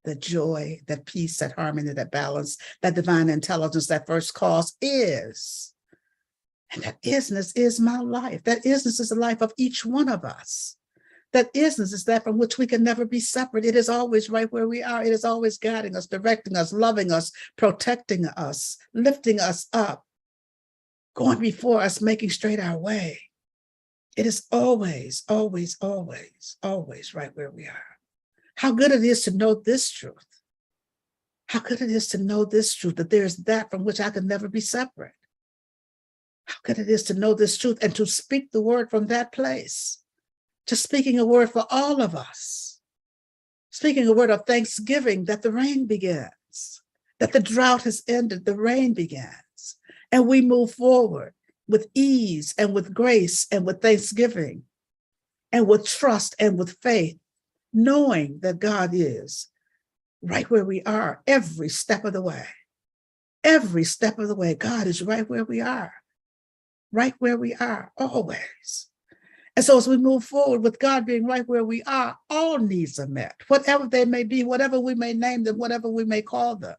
that joy, that peace, that harmony, that balance, that divine intelligence, that first cause is. And that isness is my life. That isness is the life of each one of us. That isness is that from which we can never be separate. It is always right where we are. It is always guiding us, directing us, loving us, protecting us, lifting us up, going before us, making straight our way. It is always, always, always, always right where we are. How good it is to know this truth. How good it is to know this truth, that there is that from which I can never be separate. How good it is to know this truth and to speak the word from that place, to speaking a word for all of us, speaking a word of thanksgiving that the rain begins, that the drought has ended, the rain begins, and we move forward with ease and with grace and with thanksgiving and with trust and with faith, knowing that God is right where we are every step of the way. Every step of the way, God is right where we are. Right where we are, always. And so as we move forward with God being right where we are, all needs are met, whatever they may be, whatever we may name them, whatever we may call them.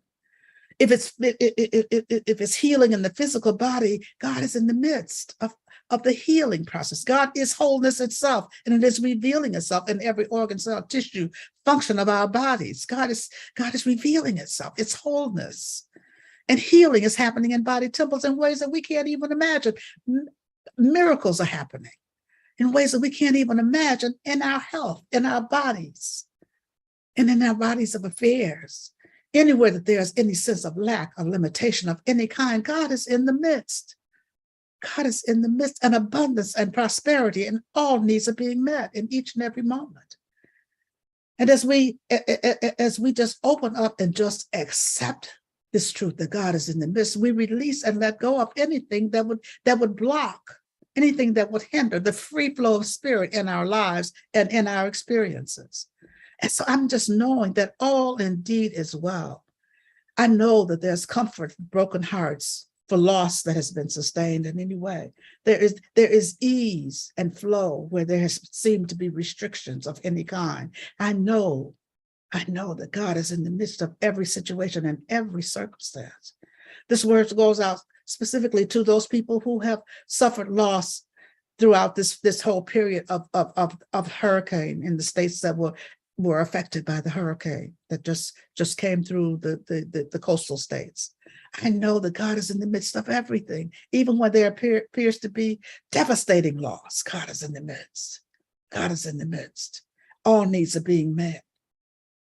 If it's healing in the physical body, God is in the midst of the healing process. God is wholeness itself, and it is revealing itself in every organ, cell, tissue, function of our bodies. God is revealing itself, its wholeness. And healing is happening in body temples in ways that we can't even imagine. Miracles are happening in ways that we can't even imagine in our health, in our bodies, and in our bodies of affairs. Anywhere that there's any sense of lack or limitation of any kind, God is in the midst. God is in the midst, and abundance and prosperity, and all needs are being met in each and every moment. And as we just open up and just accept this truth that God is in the midst, we release and let go of anything that would block, anything that would hinder the free flow of spirit in our lives and in our experiences. And so I'm just knowing that all indeed is well. I know that there's comfort for broken hearts, for loss that has been sustained in any way. There is ease and flow where there has seemed to be restrictions of any kind. I know that God is in the midst of every situation and every circumstance. This word goes out specifically to those people who have suffered loss throughout this whole period of hurricane in the states that were affected by the hurricane that just came through the coastal states. I know that God is in the midst of everything, even when there appears to be devastating loss. God is in the midst. God is in the midst. All needs are being met.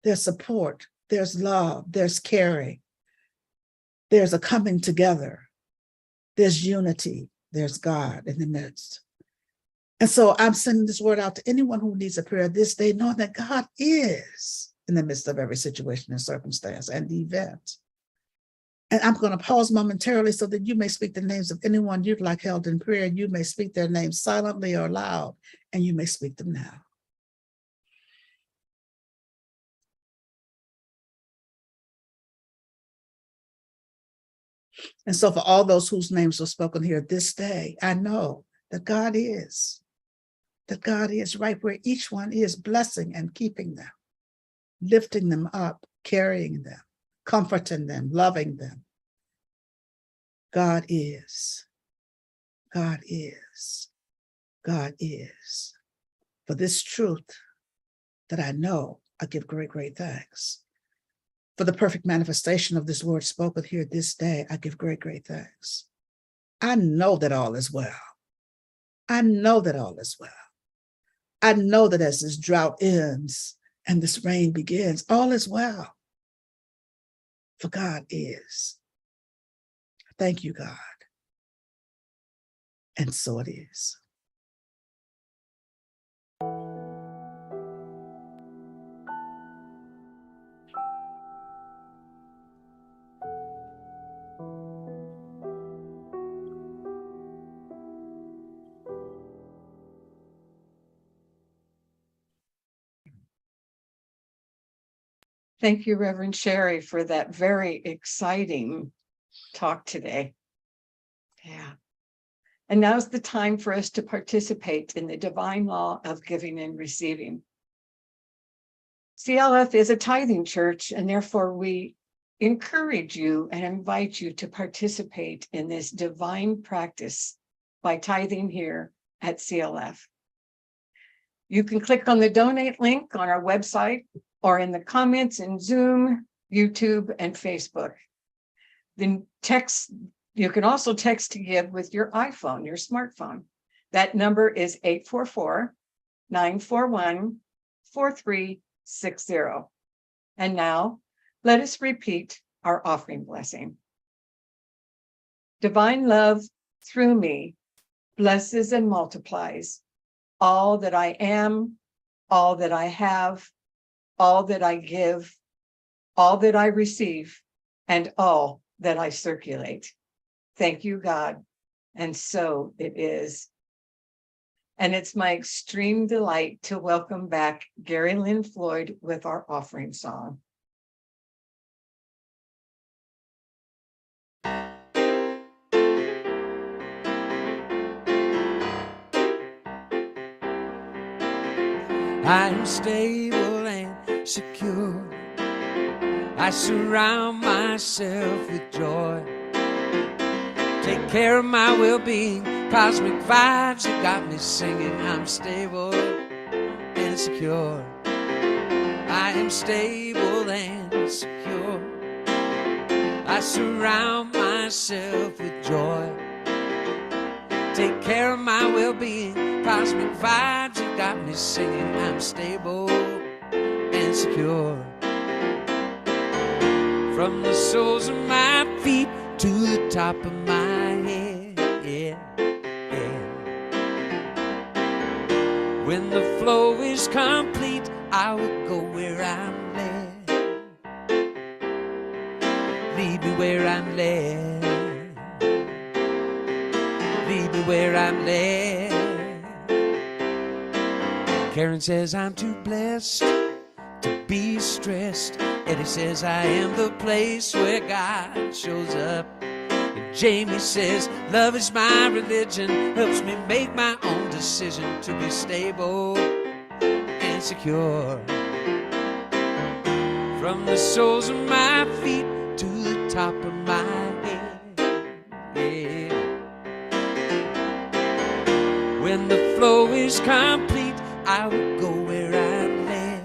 There's support, there's love, there's caring, there's a coming together, there's unity, there's God in the midst. And so I'm sending this word out to anyone who needs a prayer this day, knowing that God is in the midst of every situation and circumstance and event. And I'm going to pause momentarily so that you may speak the names of anyone you'd like held in prayer. You may speak their names silently or loud, and you may speak them now. And so for all those whose names were spoken here this day, I know that God is right where each one is, blessing and keeping them, lifting them up, carrying them, comforting them, loving them. God is. God is. God is. For this truth that I know, I give great, great thanks. For the perfect manifestation of this word spoken here this day, I give great, great thanks. I know that all is well. I know that all is well. I know that as this drought ends and this rain begins, all is well. For God is. Thank you, God. And so it is. Thank you, Reverend Sherry, for that very exciting talk today. Yeah. And now's the time for us to participate in the divine law of giving and receiving. CLF is a tithing church, and therefore we encourage you and invite you to participate in this divine practice by tithing here at CLF. You can click on the donate link on our website or in the comments in Zoom, YouTube, and Facebook. Then you can also text to give with your iPhone, your smartphone. That number is 844-941-4360. And now let us repeat our offering blessing. Divine love through me blesses and multiplies all that I am, all that I have, all that I give, all that I receive, and all that I circulate. Thank you, God. And so it is. And it's my extreme delight to welcome back Gary Lynn Floyd with our offering song. I am stable and secure. I surround myself with joy. Take care of my well-being. Cosmic vibes that got me singing. I'm stable and secure. I am stable and secure. I surround myself with joy. Take care of my well-being. Cosmic vibes that got me singing. I'm stable and secure. From the soles of my feet to the top of my head, yeah, yeah. When the flow is complete, I will go where I'm led. Lead me where I'm led. Lead me where I'm led. Karen says I'm too blessed to be stressed. Eddie says I am the place where God shows up. And Jamie says love is my religion, helps me make my own decision to be stable and secure. From the soles of my feet to the top of my head, yeah. When the flow is complete, I will go where I'm led.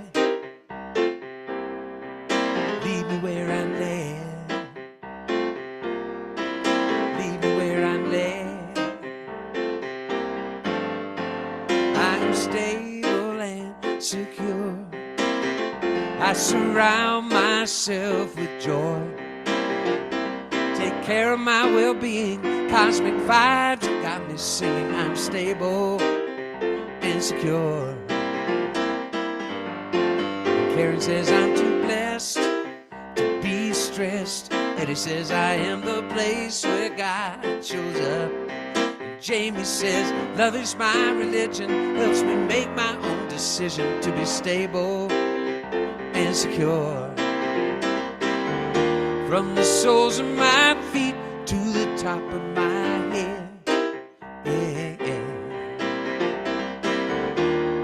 Lead me where I'm led. Lead me where I'm led. I'm stable and secure. I surround myself with joy. Take care of my well-being. Cosmic vibes that got me singing. I'm stable and secure. Karen says I'm too blessed to be stressed. Eddie says I am the place where God shows up. And Jamie says love is my religion, helps me make my own decision to be stable and secure. From the soles of my feet to the top of my head, yeah, yeah.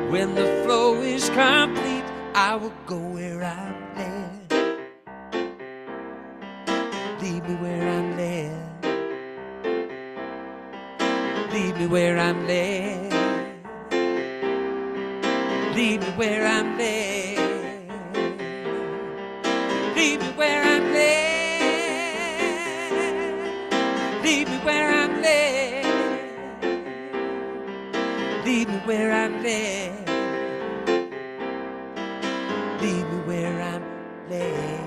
When the flow is complete, I will go where I'm led. Lead me where I'm led. Lead me where I'm led. Lead me where I'm led. Lead me where I'm led. Lead me where I'm led. Lead me where I'm led. Lead me where I'm led.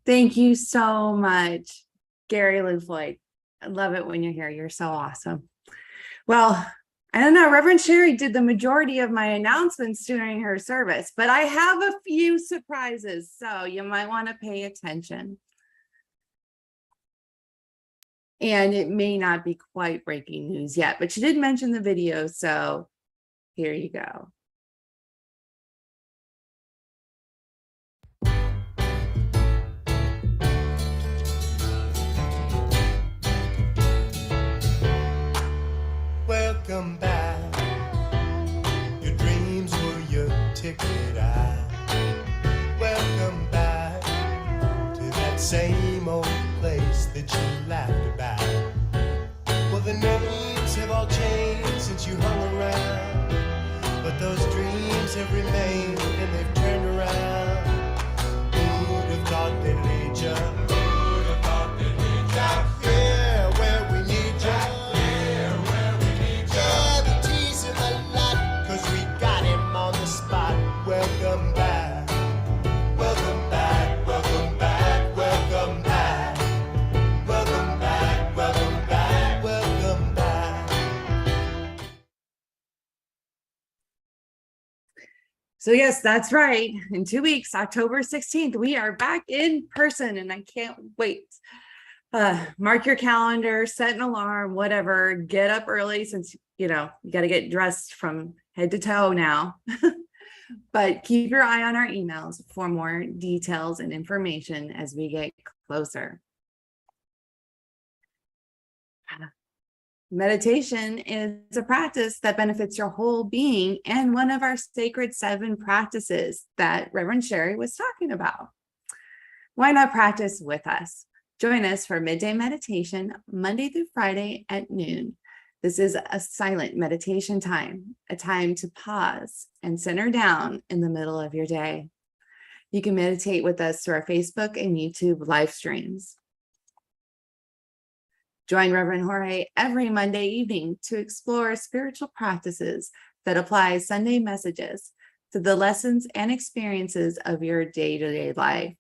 Thank you so much, Gary Lynn Floyd. I love it when you're here. You're so awesome. Well, I don't know, Reverend Sherry did the majority of my announcements during her service, but I have a few surprises, so you might want to pay attention. And it may not be quite breaking news yet, but she did mention the video, so here you go. welcome back. Your dreams were your ticket out. Welcome back to that same old place that you laughed about. Well, the names have all changed since you hung around, but those dreams have remained and they've turned around. Who'd have thought they'd lead you? Who'd have thought they'd lead you? Back here where we need you. Back here where we need you. Yeah, we tease him a lot, 'cause we got him on the spot. Welcome back. Welcome back. Welcome back. Welcome back. Welcome back. Welcome back. Welcome back. So yes, that's right. In 2 weeks, October 16th, we are back in person and I can't wait. Mark your calendar, set an alarm, whatever, get up early since, you got to get dressed from head to toe now. But keep your eye on our emails for more details and information as we get closer. Meditation is a practice that benefits your whole being and one of our sacred 7 practices that Reverend Sherry was talking about. Why not practice with us? Join us for midday meditation Monday through Friday at noon. This is a silent meditation time, a time to pause and center down in the middle of your day. You can meditate with us through our Facebook and YouTube live streams. Join Reverend Jorge every Monday evening to explore spiritual practices that apply Sunday messages to the lessons and experiences of your day-to-day life.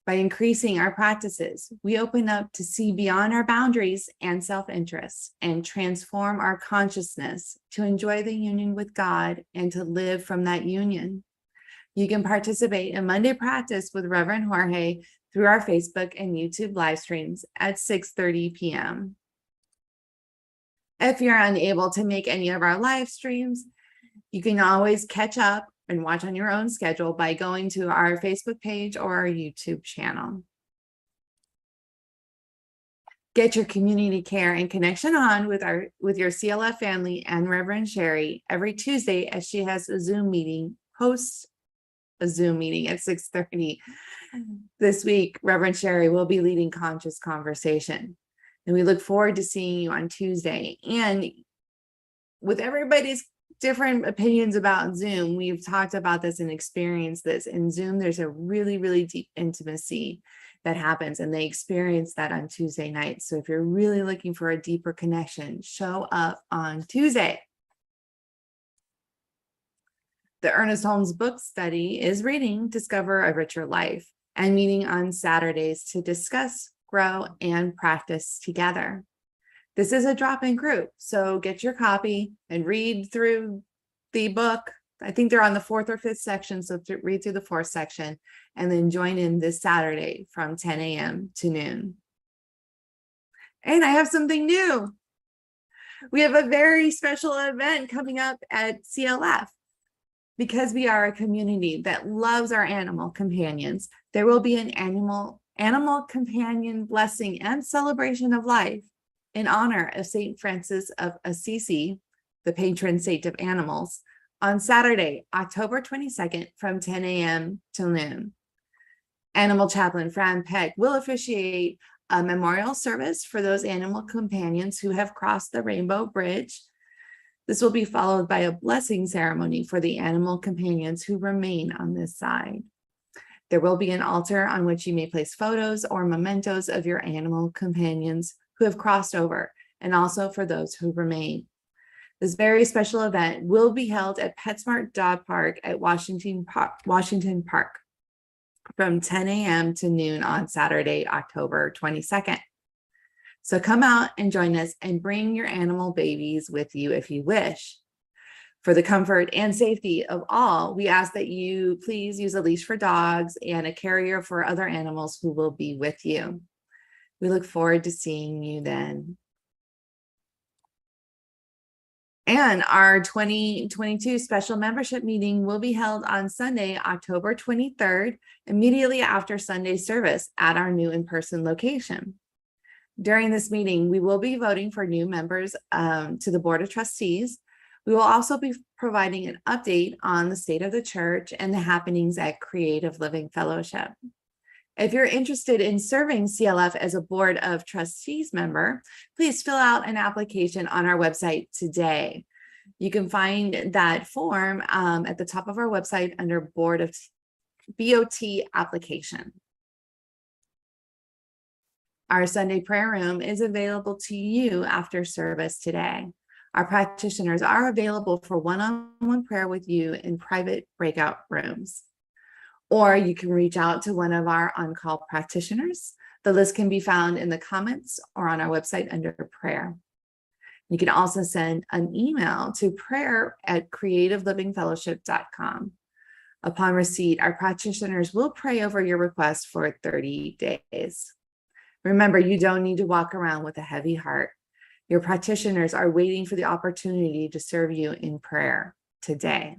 By increasing our practices, we open up to see beyond our boundaries and self-interest and transform our consciousness to enjoy the union with God and to live from that union. You can participate in Monday practice with Reverend Jorge through our Facebook and YouTube live streams at 6:30 p.m. If you're unable to make any of our live streams, you can always catch up and watch on your own schedule by going to our Facebook page or our YouTube channel. Get your community care and connection on with your CLF family and Reverend Sherry every Tuesday as she has a Zoom meeting, hosts a Zoom meeting at 6:30. This week, Reverend Sherry will be leading Conscious Conversation. And we look forward to seeing you on Tuesday. And with everybody's different opinions about Zoom, we've talked about this and experienced this. In Zoom, there's a really, really deep intimacy that happens, and they experience that on Tuesday nights. So if you're really looking for a deeper connection, show up on Tuesday. The Ernest Holmes book study is reading Discover a Richer Life and meeting on Saturdays to discuss, grow, and practice together. This is a drop-in group, so get your copy and read through the book. I think they're on the 4th or 5th section, so read through the 4th section and then join in this Saturday from 10 a.m. to noon. And I have something new. We have a very special event coming up at CLF. Because we are a community that loves our animal companions, there will be an animal companion blessing and celebration of life in honor of St. Francis of Assisi, the patron saint of animals, on Saturday, October 22nd from 10 a.m. till noon. Animal chaplain Fran Peck will officiate a memorial service for those animal companions who have crossed the Rainbow Bridge. This will be followed by a blessing ceremony for the animal companions who remain on this side. There will be an altar on which you may place photos or mementos of your animal companions who have crossed over, and also for those who remain. This very special event will be held at PetSmart Dog Park at Washington Park from 10 a.m. to noon on Saturday, October 22nd. So come out and join us and bring your animal babies with you if you wish. For the comfort and safety of all, we ask that you please use a leash for dogs and a carrier for other animals who will be with you. We look forward to seeing you then. And our 2022 special membership meeting will be held on Sunday, October 23rd, immediately after Sunday service at our new in-person location. During this meeting, we will be voting for new members to the Board of Trustees. We will also be providing an update on the state of the church and the happenings at Creative Living Fellowship. If you're interested in serving CLF as a Board of Trustees member, please fill out an application on our website today. You can find that form at the top of our website under Board of BOT application. Our Sunday prayer room is available to you after service today. Our practitioners are available for one-on-one prayer with you in private breakout rooms. Or you can reach out to one of our on-call practitioners. The list can be found in the comments or on our website under prayer. You can also send an email to prayer@creativelivingfellowship.com. Upon receipt, our practitioners will pray over your request for 30 days. Remember, you don't need to walk around with a heavy heart. Your practitioners are waiting for the opportunity to serve you in prayer today.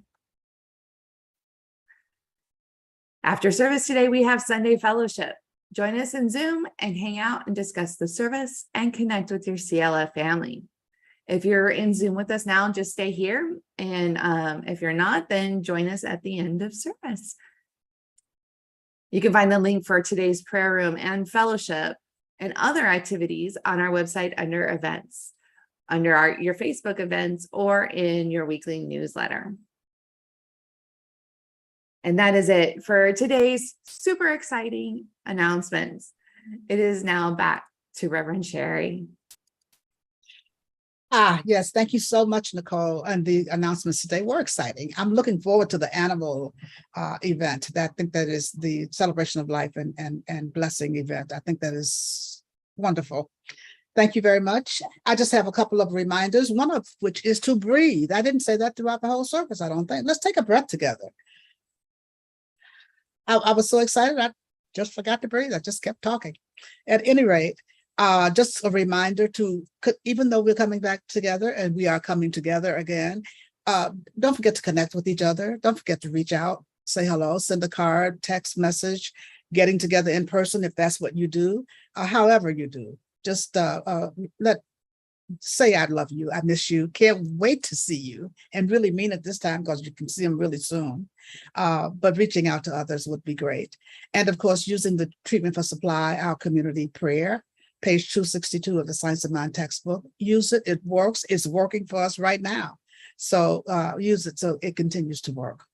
After service today, we have Sunday fellowship. Join us in Zoom and hang out and discuss the service and connect with your CLF family. If you're in Zoom with us now, just stay here. And if you're not, then join us at the end of service. You can find the link for today's prayer room and fellowship and other activities on our website under events, under your Facebook events, or in your weekly newsletter. And that is it for today's super exciting announcements. It is now back to Reverend Sherry. Yes, thank you so much, Nicole. And the announcements today were exciting. I'm looking forward to the animal event. I think that is the celebration of life and blessing event. I think that is wonderful. Thank you very much. I just have a couple of reminders, one of which is to breathe. I didn't say that throughout the whole service, I don't think. Let's take a breath together. I was so excited, I just forgot to breathe. I just kept talking. At any rate, just a reminder to, even though we're coming back together and we are coming together again, don't forget to connect with each other. Don't forget to reach out, say hello, send a card, text message, getting together in person if that's what you do, however you do. Just say I love you, I miss you, can't wait to see you, and really mean it this time because you can see them really soon. But reaching out to others would be great. And of course, using the Treatment for Supply, our community prayer, page 262 of the Science of Mind textbook. Use it, it works, it's working for us right now. So use it so it continues to work.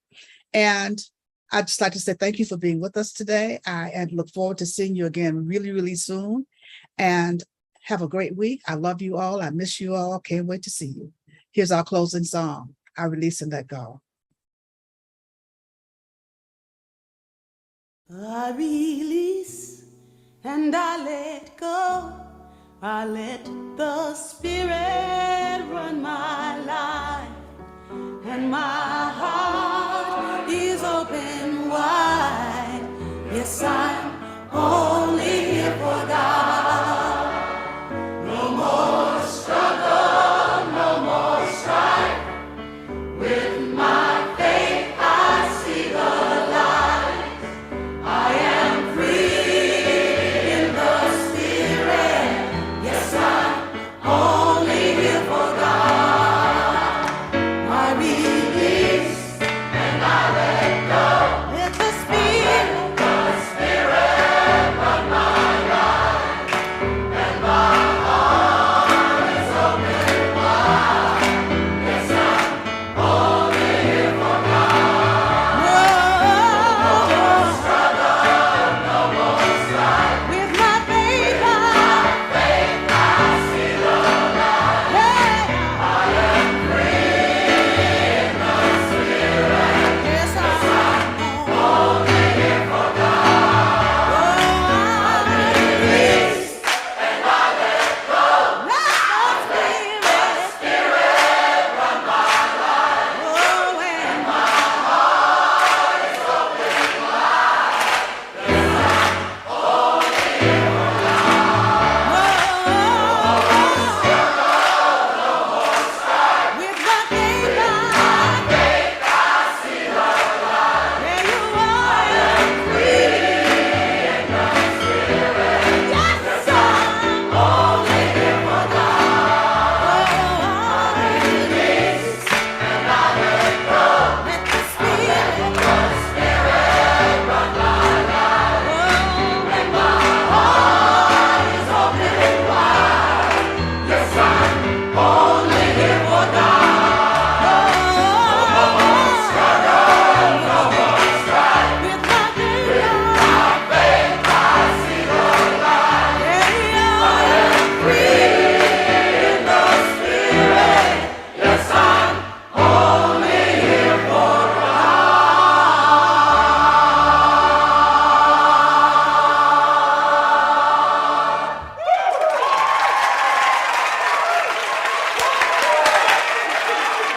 And I'd just like to say thank you for being with us today. And look forward to seeing you again really, really soon. And have a great week. I love you all. I miss you all. Can't wait to see you. Here's our closing song, I Release and Let Go. I release and I let go. I let the Spirit run my life and my